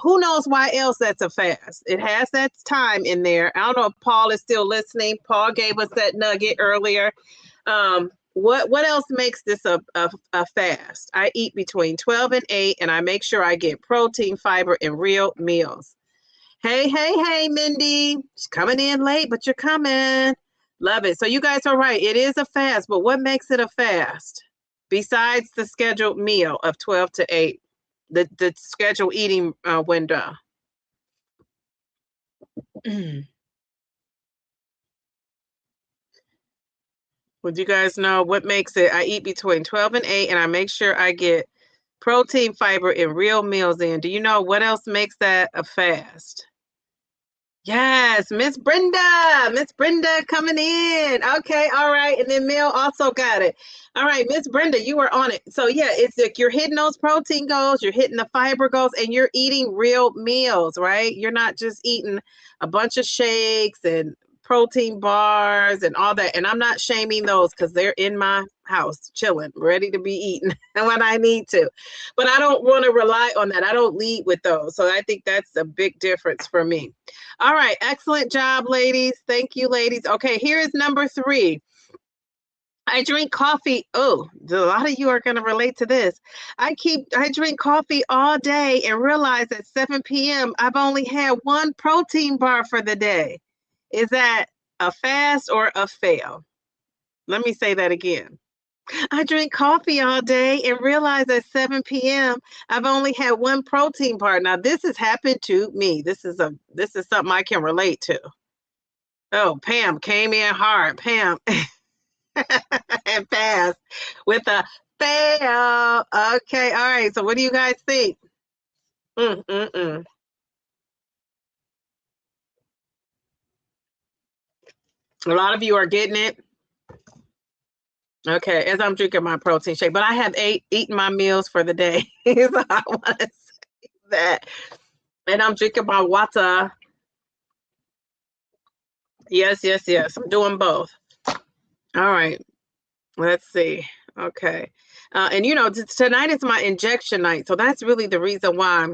Who knows why else that's a fast? It has that time in there. I don't know if Paul is still listening. Paul gave us that nugget earlier. What else makes this a fast? I eat between 12 and 8, and I make sure I get protein, fiber, and real meals. Hey, Mindy. She's coming in late, but you're coming. Love it. So you guys are right. It is a fast, but what makes it a fast? Besides the scheduled meal of 12 to 8, the scheduled eating window. Would you guys know what makes it? I eat between 12 and 8, and I make sure I get protein, fiber, and real meals in. Do you know what else makes that a fast? Yes, Miss Brenda coming in. Okay, all right. And then Mel also got it. All right, Miss Brenda, you were on it. So yeah, it's like you're hitting those protein goals, you're hitting the fiber goals, and you're eating real meals, right? You're not just eating a bunch of shakes and protein bars and all that. And I'm not shaming those because they're in my house chilling, ready to be eaten when I need to. But I don't want to rely on that. I don't lead with those. So I think that's a big difference for me. All right. Excellent job, ladies. Thank you, ladies. Okay, here is number 3. I drink coffee. Oh, a lot of you are going to relate to this. I drink coffee all day and realize at 7 p.m. I've only had one protein bar for the day. Is that a fast or a fail? Let me say that again. I drink coffee all day and realize at 7 p.m. I've only had one protein bar. Now, this has happened to me. This is something I can relate to. Oh, Pam came in hard. Pam and fast with a fail. Okay, all right. So what do you guys think? A lot of you are getting it. Okay, as I'm drinking my protein shake, but I have eaten my meals for the day. So I want to say that. And I'm drinking my water. Yes. I'm doing both. All right. Let's see. Okay. And tonight is my injection night. So that's really the reason why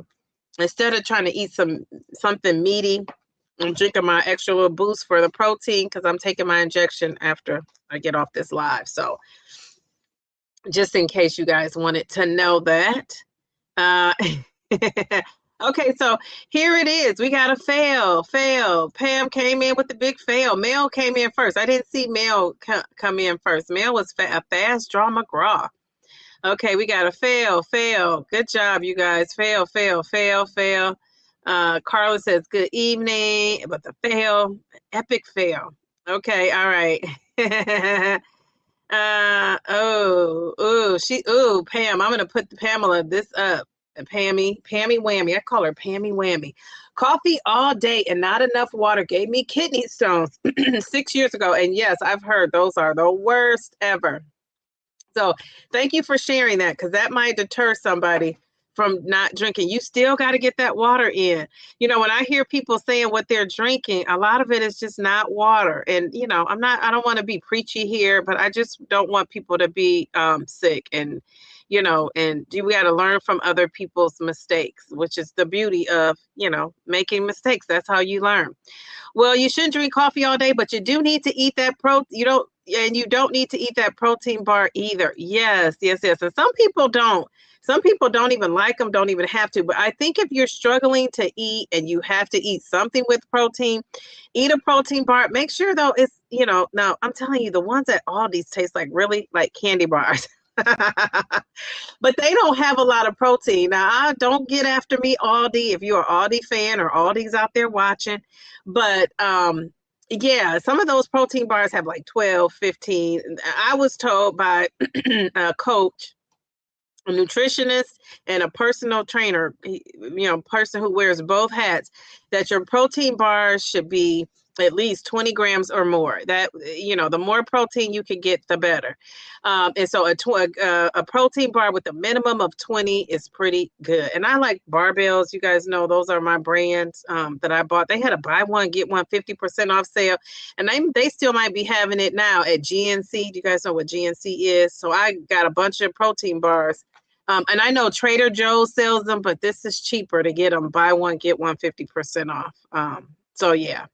instead of trying to eat something meaty, I'm drinking my extra little boost for the protein because I'm taking my injection after I get off this live. So just in case you guys wanted to know that. Okay, so here it is. We got a fail. Pam came in with the big fail. Mel came in first. I didn't see Mel come in first. Mel was a fast draw McGraw. Okay, we got a fail. Good job, you guys. Fail. Carla says, good evening, but the fail, epic fail. Okay, all right. Pam, I'm gonna put Pamela this up. Pammy Whammy. I call her Pammy Whammy. Coffee all day and not enough water gave me kidney stones 6 years ago. And yes, I've heard those are the worst ever. So thank you for sharing that because that might deter somebody from not drinking. You still got to get that water in. When I hear people saying what they're drinking, a lot of it is just not water. And, I don't want to be preachy here, but I just don't want people to be sick. And, and we got to learn from other people's mistakes, which is the beauty of, making mistakes. That's how you learn. Well, you shouldn't drink coffee all day, but you do need to eat that you don't need to eat that protein bar either. Yes, yes, yes. And some people don't. Some people don't even like them, don't even have to. But I think if you're struggling to eat and you have to eat something with protein, eat a protein bar. Make sure though it's, now I'm telling you, the ones at Aldi's taste like really like candy bars. But they don't have a lot of protein. Now, don't get after me, Aldi, if you're an Aldi fan or Aldi's out there watching. But yeah, some of those protein bars have like 12, 15. I was told by a coach, a nutritionist, and a personal trainer, person who wears both hats, that your protein bars should be at least 20 grams or more. That, the more protein you can get, the better. And so a protein bar with a minimum of 20 is pretty good. And I like Barbells. You guys know those are my brands that I bought. They had a buy one, get one 50% off sale. And they still might be having it now at GNC. Do you guys know what GNC is? So I got a bunch of protein bars. And I know Trader Joe's sells them, but this is cheaper to get them. Buy one, get one 50% off. So yeah.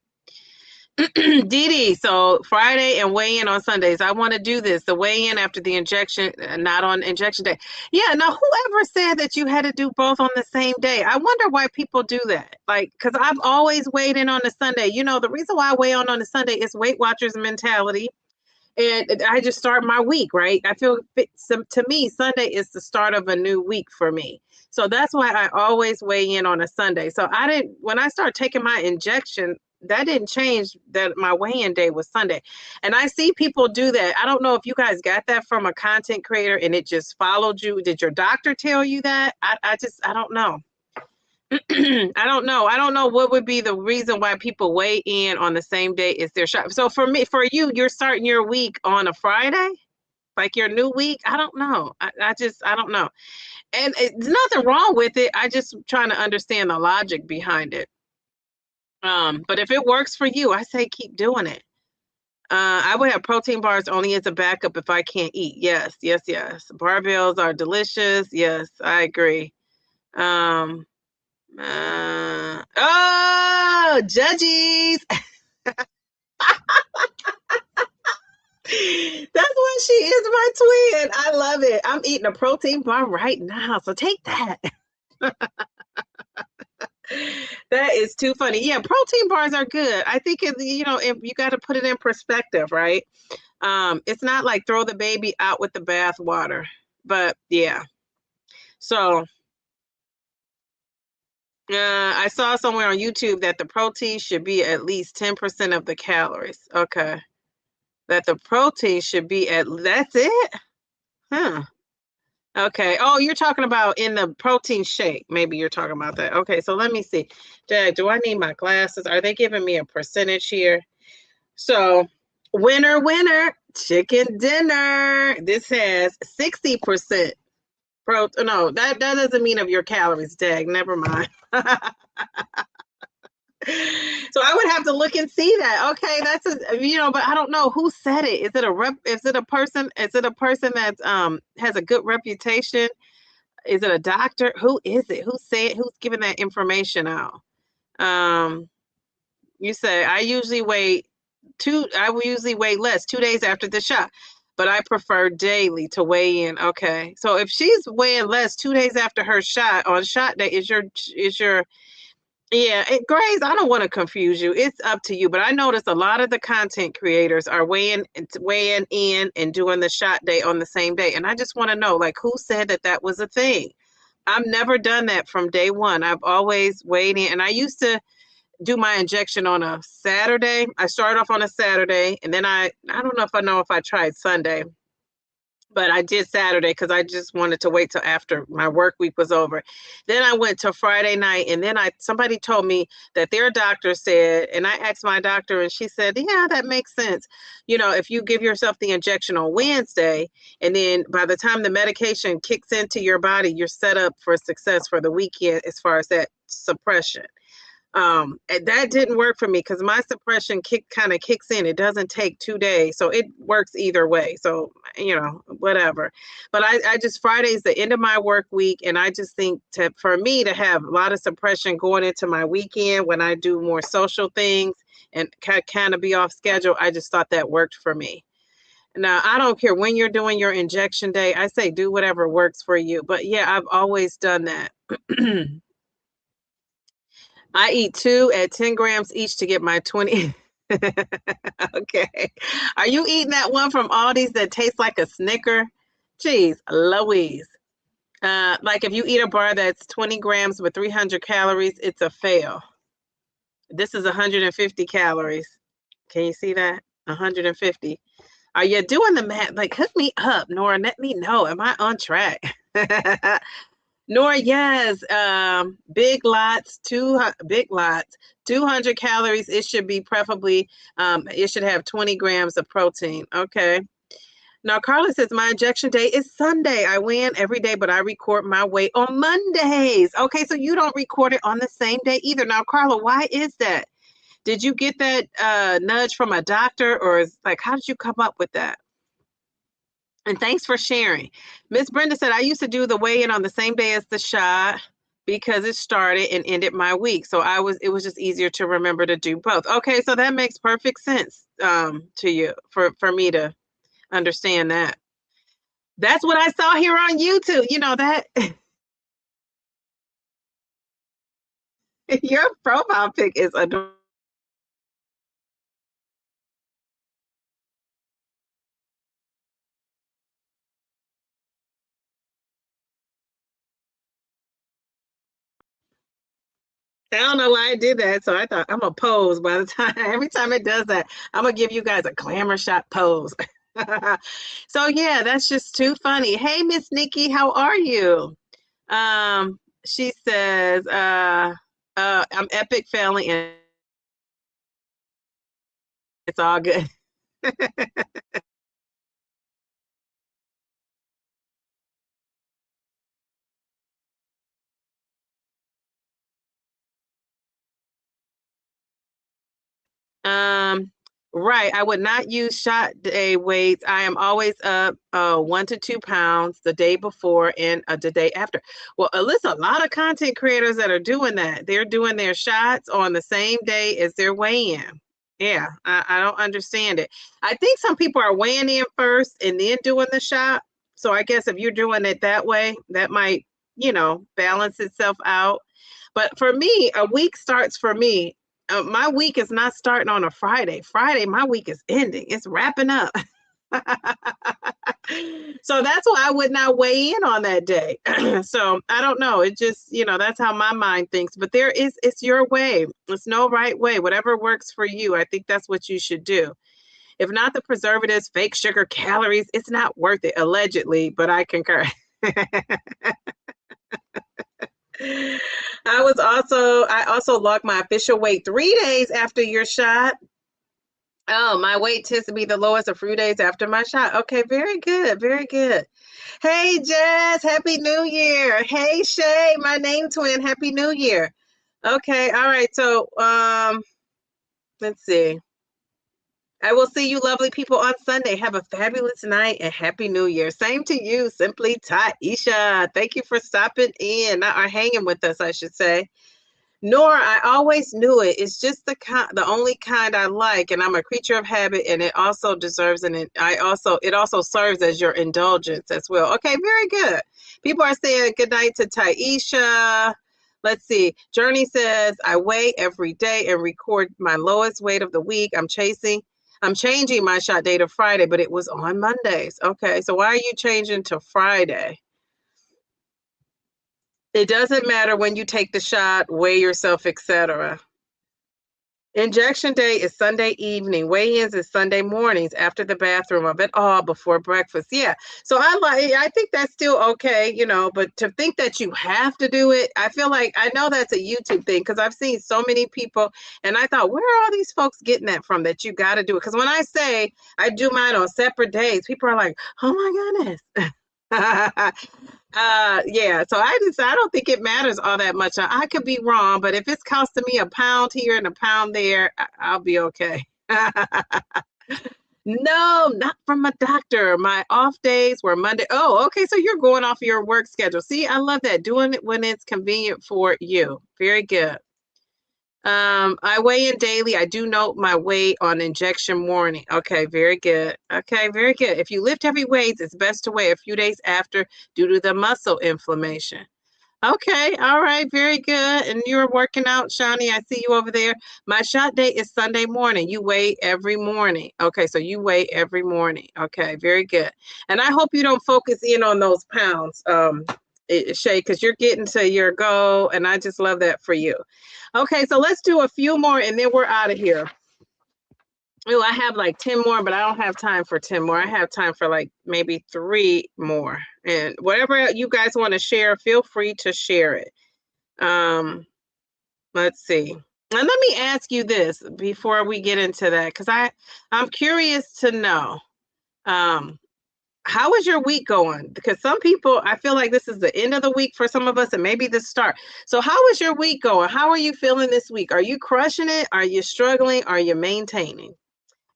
Dee, so Friday and weigh in on Sundays. I want to do this. The weigh in after the injection, not on injection day. Yeah, now whoever said that you had to do both on the same day? I wonder why people do that. Like, because I've always weighed in on the Sunday. The reason why I weigh on the Sunday is Weight Watchers mentality. And I just start my week, right? I feel to me, Sunday is the start of a new week for me. So that's why I always weigh in on a Sunday. So when I started taking my injection, that didn't change that my weigh-in day was Sunday. And I see people do that. I don't know if you guys got that from a content creator and it just followed you. Did your doctor tell you that? I don't know. I don't know. I don't know what would be the reason why people weigh in on the same day as their shot. So for you, you're starting your week on a Friday, like your new week. I don't know. I don't know. And there's nothing wrong with it. I just trying to understand the logic behind it. But if it works for you, I say keep doing it. I would have protein bars only as a backup if I can't eat. Yes, yes, yes. Barbells are delicious. Yes, I agree. Judges. That's why she is my twin. I love it. I'm eating a protein bar right now. So take that. That is too funny. Yeah, protein bars are good. I think if you got to put it in perspective, right? It's not like throw the baby out with the bath water. But yeah. So I saw somewhere on YouTube that the protein should be at least 10% of the calories. Okay. That the protein should be that's it? Huh. Okay. Oh, you're talking about in the protein shake. Maybe you're talking about that. Okay, so let me see. Dad, do I need my glasses? Are they giving me a percentage here? So, winner, chicken dinner. This has 60% protein. No, that doesn't mean of your calories, Dag. Never mind. So I would have to look and see that. Okay, that's but I don't know who said it. Is it a person that has a good reputation? Is it a doctor? Who is it? Who's giving that information out? You say I usually weigh less 2 days after the shot, but I prefer daily to weigh in. Okay. So if she's weighing less 2 days after her shot on shot day, is your yeah, Grace, I don't want to confuse you. It's up to you. But I noticed a lot of the content creators are weighing in and doing the shot day on the same day. And I just want to know, like, who said that was a thing? I've never done that from day one. I've always weighed in. And I used to do my injection on a Saturday. I started off on a Saturday. And then I don't know if I tried Sunday. but I did Saturday because I just wanted to wait till after my work week was over. Then I went to Friday night, and then somebody told me that their doctor said, and I asked my doctor, and she said, "Yeah, that makes sense. You know, if you give yourself the injection on Wednesday, and then by the time the medication kicks into your body, you're set up for success for the weekend as far as that suppression." And that didn't work for me because my suppression kind of kicks in. It doesn't take 2 days, so it works either way. So whatever. But I just Friday's the end of my work week, and I just think for me to have a lot of suppression going into my weekend when I do more social things and kind of be off schedule, I just thought that worked for me. Now, I don't care when you're doing your injection day. I say do whatever works for you. But yeah, I've always done that. I eat 2 at 10 grams each to get my 20. Okay. Are you eating that one from Aldi's that tastes like a Snicker? Jeez, Louise. Like if you eat a bar that's 20 grams with 300 calories, it's a fail. This is 150 calories. Can you see that? 150. Are you doing the math? Like, hook me up, Nora. Let me know. Am I on track? Nor yes, big lots, 200 calories. It should be preferably, it should have 20 grams of protein. Okay. Now, Carla says, my injection day is Sunday. I win every day, but I record my weight on Mondays. Okay, so you don't record it on the same day either. Now, Carla, why is that? Did you get that nudge from a doctor, or how did you come up with that? And thanks for sharing. Miss Brenda said, I used to do the weigh-in on the same day as the shot because it started and ended my week. So it was just easier to remember to do both. Okay, so that makes perfect sense to you for me to understand that. That's what I saw here on YouTube. You know that your profile pic is adorable. I don't know why I did that. So I thought I'm gonna pose by the time every time it does that, I'm gonna give you guys a glamour shot pose. So yeah, that's just too funny. Hey, Miss Nikki, how are you? She says, I'm epic failing and it's all good. Um, right. I would not use shot day weights. I am always up 1 to 2 pounds the day before and the day after. Well, Alyssa, a lot of content creators that are doing that, they're doing their shots on the same day as their weigh-in. Yeah, I don't understand it. I think some people are weighing in first and then doing the shot. So I guess if you're doing it that way, that might, balance itself out. But for me, a week starts for me. My week is not starting on a Friday. Friday, my week is ending. It's wrapping up. So that's why I would not weigh in on that day. So I don't know. It just, that's how my mind thinks. But it's your way. It's no right way. Whatever works for you, I think that's what you should do. If not the preservatives, fake sugar, calories, it's not worth it, allegedly, but I concur. I also logged my official weight 3 days after your shot. Oh, my weight tends to be the lowest a few days after my shot. Okay, very good, very good. Hey, Jazz, Happy New Year. Hey, Shay, my name twin, Happy New Year. Okay, all right. So, let's see. I will see you lovely people on Sunday. Have a fabulous night and Happy New Year. Same to you, Simply Taisha. Thank you for stopping in or hanging with us, I should say. Nor I always knew it. It's just the only kind I like, and I'm a creature of habit, and it also deserves it also serves as your indulgence as well. Okay, very good. People are saying good night to Taisha. Let's see. Journey says I weigh every day and record my lowest weight of the week. I'm changing my shot day to Friday, but it was on Mondays. Okay, so why are you changing to Friday? It doesn't matter when you take the shot, weigh yourself, etc. Injection day is Sunday evening. Weigh-ins is Sunday mornings after the bathroom of it all before breakfast. Yeah. So I think that's still okay, but to think that you have to do it, I feel like I know that's a YouTube thing because I've seen so many people and I thought, where are all these folks getting that from that you got to do it? Because when I say I do mine on separate days, people are like, oh my goodness. Yeah, so I don't think it matters all that much. I could be wrong, but if it's costing me a pound here and a pound there, I'll be okay. No, not from a doctor. My off days were Monday. Oh, okay. So you're going off your work schedule. See, I love that. Doing it when it's convenient for you. Very good. I weigh in daily. I do note my weight on injection morning. Okay, very good. Okay, very good. If you lift heavy weights, it's best to weigh a few days after due to the muscle inflammation. Okay, all right, very good. And you're working out, Shawnee. I see you over there. My shot date is Sunday morning. You weigh every morning. Okay, so you weigh every morning. Okay, very good. And I hope you don't focus in on those pounds, Shay, because you're getting to your goal, and I just love that for you. Okay, so let's do a few more, and then we're out of here. Oh, I have like 10 more, but I don't have time for 10 more. I have time for like maybe 3 more. And whatever you guys want to share, feel free to share it. Let's see. And let me ask you this before we get into that, because I'm curious to know. How is your week going? Because some people, I feel like this is the end of the week for some of us and maybe the start. So how is your week going? How are you feeling this week? Are you crushing it? Are you struggling? Are you maintaining?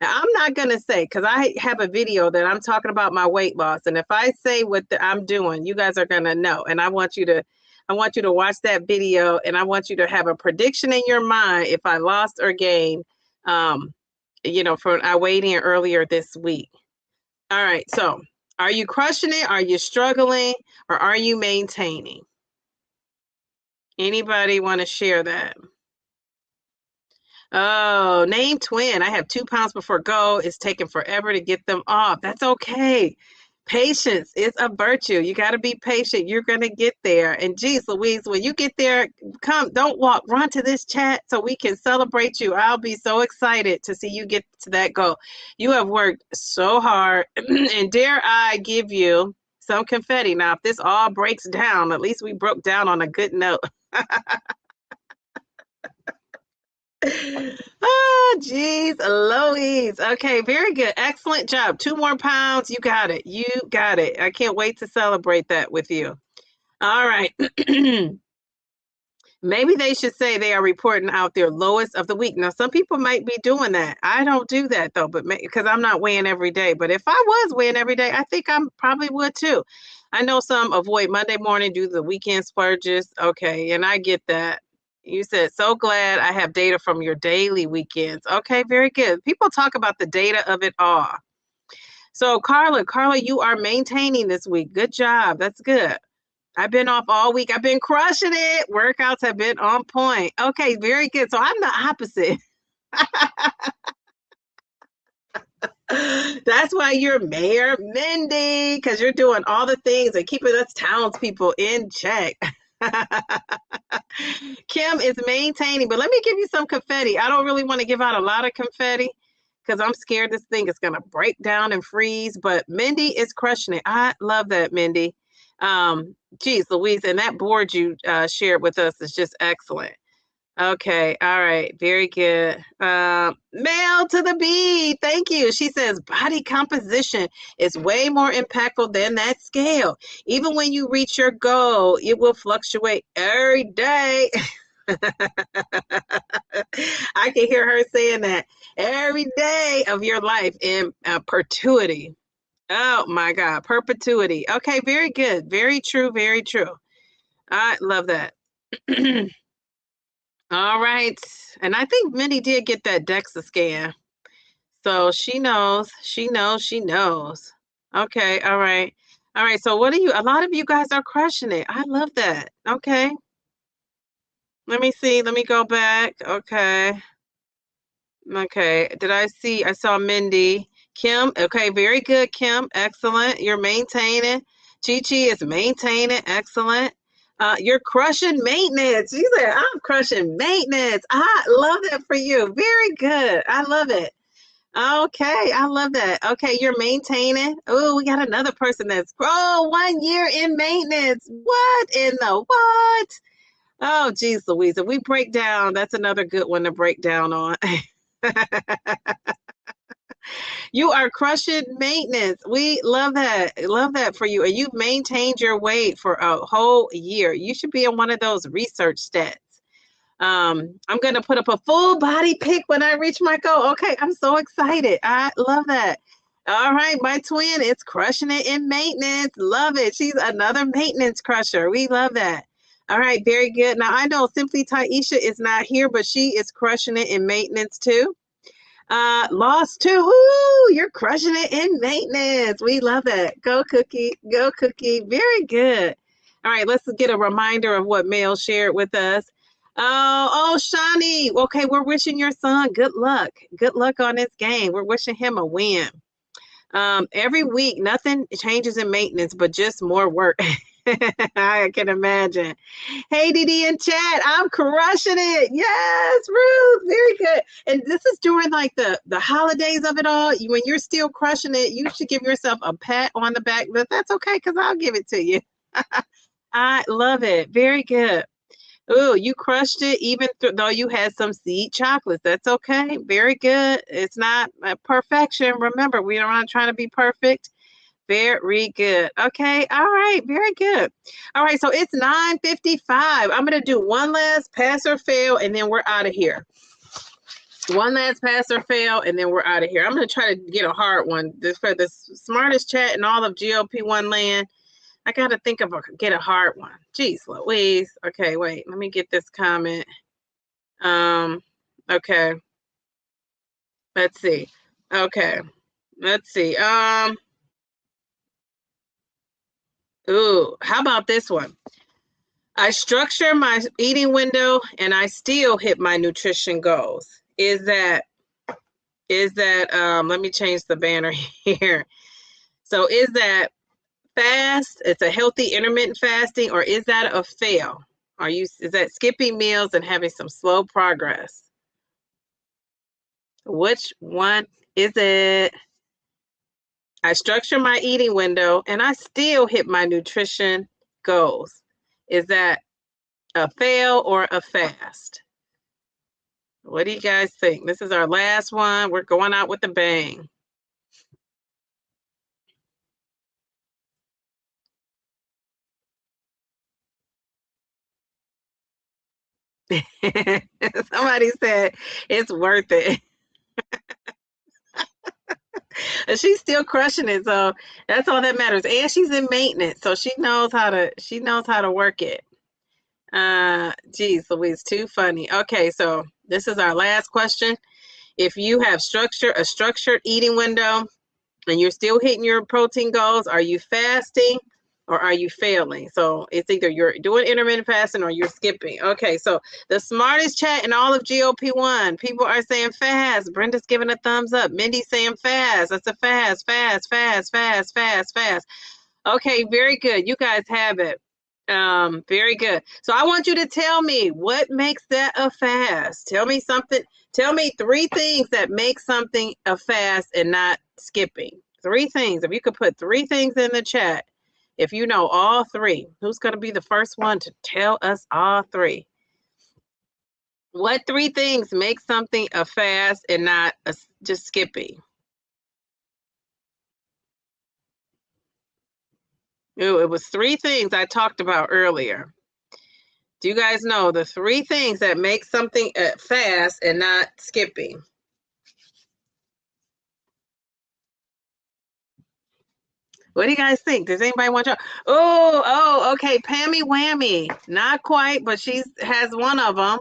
Now, I'm not going to say, because I have a video that I'm talking about my weight loss. And if I say what I'm doing, you guys are going to know. And I want you to watch that video, and I want you to have a prediction in your mind if I lost or gained, from I weighed in earlier this week. All right. So are you crushing it? Are you struggling? Or are you maintaining? Anybody want to share that? Oh, name twin. I have 2 pounds before go. It's taking forever to get them off. That's okay. Patience is a virtue. You got to be patient. You're going to get there. And geez, Louise, when you get there, don't walk, run to this chat so we can celebrate you. I'll be so excited to see you get to that goal. You have worked so hard, and dare I give you some confetti. Now, if this all breaks down, at least we broke down on a good note. Oh, geez, Louise. Okay, very good. Excellent job. 2 more pounds. You got it. You got it. I can't wait to celebrate that with you. All right. Maybe they should say they are reporting out their lowest of the week. Now, some people might be doing that. I don't do that though, but because I'm not weighing every day. But if I was weighing every day, I think I probably would too. I know some avoid Monday morning due to the weekend splurges. Okay, and I get that. You said, so glad I have data from your daily weekends. Okay, very good. People talk about the data of it all. So Carla, you are maintaining this week. Good job. That's good. I've been off all week. I've been crushing it. Workouts have been on point. Okay, very good. So I'm the opposite. That's why you're Mayor Mindy, because you're doing all the things and keeping us townspeople in check. Kim is maintaining, but let me give you some confetti. I don't really want to give out a lot of confetti because I'm scared this thing is going to break down and freeze, but Mindy is crushing it. I love that, Mindy. Geez, Louise, and that board you shared with us is just excellent. Okay, all right, very good. Mel to the B, thank you. She says body composition is way more impactful than that scale. Even when you reach your goal, it will fluctuate every day. I can hear her saying that every day of your life in perpetuity. Oh my God, perpetuity. Okay, very good. Very true, very true. I love that. All right. And I think Minnie did get that DEXA scan. So she knows, she knows, she knows. Okay, all right. All right, so what are you, a lot of you guys are crushing it. I love that. Okay. Let me see, let me go back. Okay. Okay, I saw Mindy. Kim, okay, very good, Kim. Excellent. You're maintaining. Chi Chi is maintaining. Excellent. You're crushing maintenance. You said, I'm crushing maintenance. I love that for you. Very good. I love it. Okay, I love that. Okay, you're maintaining. Oh, we got another person that's 1 year in maintenance. What in the what? Oh, geez, Louisa. We break down. That's another good one to break down on. You are crushing maintenance. We love that. Love that for you. And you've maintained your weight for a whole year. You should be in one of those research stats. I'm going to put up a full body pic when I reach my goal. Okay, I'm so excited. I love that. All right, my twin is crushing it in maintenance. Love it. She's another maintenance crusher. We love that. All right, very good. Now, I know Simply Taisha is not here, but she is crushing it in maintenance too. Lost two. Woo! You're crushing it in maintenance. We love it. Go Cookie. Go Cookie. Very good. All right, let's get a reminder of what Mel shared with us. Oh, Shawnee. Okay, we're wishing your son good luck. Good luck on this game. We're wishing him a win. Every week, nothing changes in maintenance, but just more work. I can imagine. Hey, Didi in chat, I'm crushing it. Yes, Ruth, very good. And this is during like the holidays of it all. When you're still crushing it, you should give yourself a pat on the back, but that's okay because I'll give it to you. I love it. Very good. Oh, you crushed it even though you had some seed chocolates. That's okay. Very good. It's not perfection. Remember, we are not trying to be perfect. Very good. Okay. All right. Very good. All right. So it's 9:55. I'm going to do one last pass or fail, and then we're out of here. One last pass or fail, and then we're out of here. I'm going to try to get a hard one for the smartest chat in all of GLP-1 land. I got to think of get a hard one. Jeez Louise. Okay, wait. Let me get this comment. Okay. Let's see. Okay. Let's see. Ooh, how about this one? I structure my eating window and I still hit my nutrition goals. Is that let me change the banner here. So is that fast? It's a healthy intermittent fasting, or is that a fail? Is that skipping meals and having some slow progress? Which one is it? I structure my eating window and I still hit my nutrition goals. Is that a fail or a fast? What do you guys think? This is our last one. We're going out with a bang. Somebody said it's worth it. She's still crushing it, so that's all that matters. And she's in maintenance, so she knows how to work it. Geez, Louise, too funny. Okay, so this is our last question. If you have a structured eating window and you're still hitting your protein goals, are you fasting or are you failing? So it's either you're doing intermittent fasting or you're skipping. Okay, so the smartest chat in all of GLP-1, people are saying fast. Brenda's giving a thumbs up. Mindy's saying fast. That's a fast, fast, fast, fast, fast, fast. Okay, very good. You guys have it. Very good. So I want you to tell me what makes that a fast. Tell me something. Tell me 3 things that make something a fast and not skipping. 3 things. If you could put 3 things in the chat, if you know all 3, who's going to be the first one to tell us all 3? What 3 things make something a fast and not just skipping? Ooh, it was 3 things I talked about earlier. Do you guys know the 3 things that make something fast and not skipping? What do you guys think? Does anybody want to? Oh, okay. Pammy Whammy. Not quite, but she has one of them.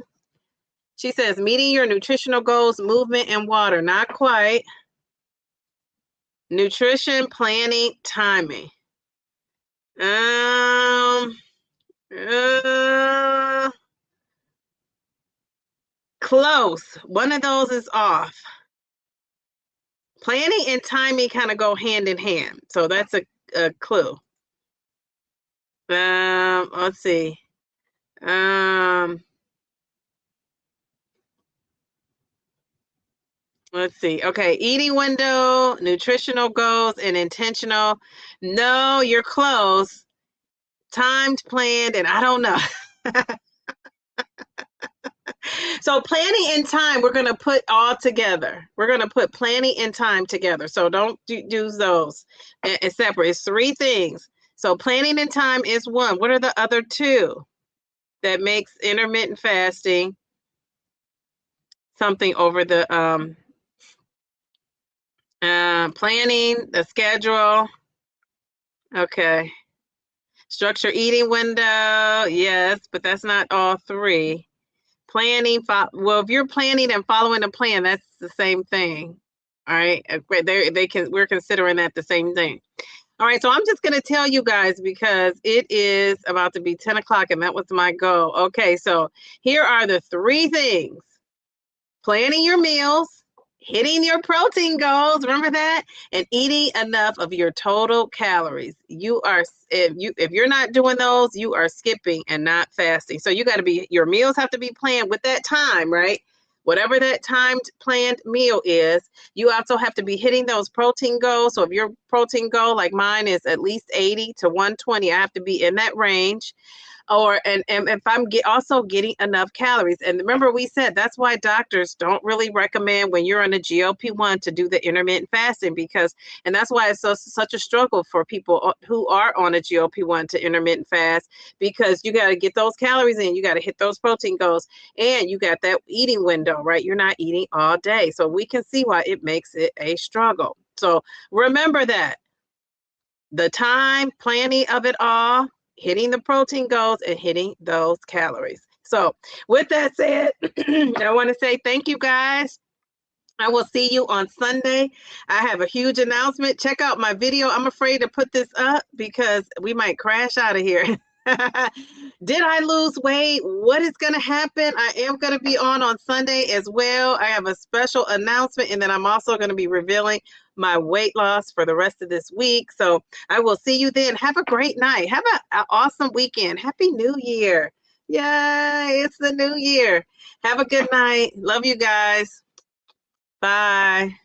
She says, meeting your nutritional goals, movement, and water. Not quite. Nutrition, planning, timing. Close. One of those is off. Planning and timing kind of go hand in hand. So that's a clue. Let's see. Um, let's see. Okay, eating window, nutritional goals, and intentional. No, you're close. Timed, planned, and I don't know. So planning and time, we're going to put all together. We're going to put planning and time together. So don't do those and separate. It's three things. So planning and time is one. What are the other two that makes intermittent fasting something over the planning, the schedule? Okay. Structure eating window. Yes, but that's not all three. Planning, well, if you're planning and following a plan, that's the same thing. All right. We're considering that the same thing. All right. So I'm just going to tell you guys because it is about to be 10 o'clock and that was my goal. Okay. So here are the three things: planning your meals, hitting your protein goals, remember that, and eating enough of your total calories. If you're not doing those, you are skipping and not fasting. So you got to be, your meals have to be planned with that time, right? Whatever that timed planned meal is, you also have to be hitting those protein goals. So if your protein goal, like mine, is at least 80 to 120, I have to be in that range. And if I'm also getting enough calories. And remember, we said that's why doctors don't really recommend when you're on a GLP-1 to do the intermittent fasting, and that's why it's such a struggle for people who are on a GLP-1 to intermittent fast, because you got to get those calories in, you got to hit those protein goals, and you got that eating window, right? You're not eating all day. So we can see why it makes it a struggle. So remember that. The time, planning of it all, hitting the protein goals, and hitting those calories. So with that said, I want to say thank you guys. I will see you on Sunday. I have a huge announcement. Check out my video. I'm afraid to put this up because we might crash out of here. Did I lose weight? What is going to happen? I am going to be on Sunday as well. I have a special announcement, and then I'm also going to be revealing my weight loss for the rest of this week. So I will see you then. Have a great night. Have an awesome weekend. Happy New Year. Yay, it's the new year. Have a good night. Love you guys. Bye.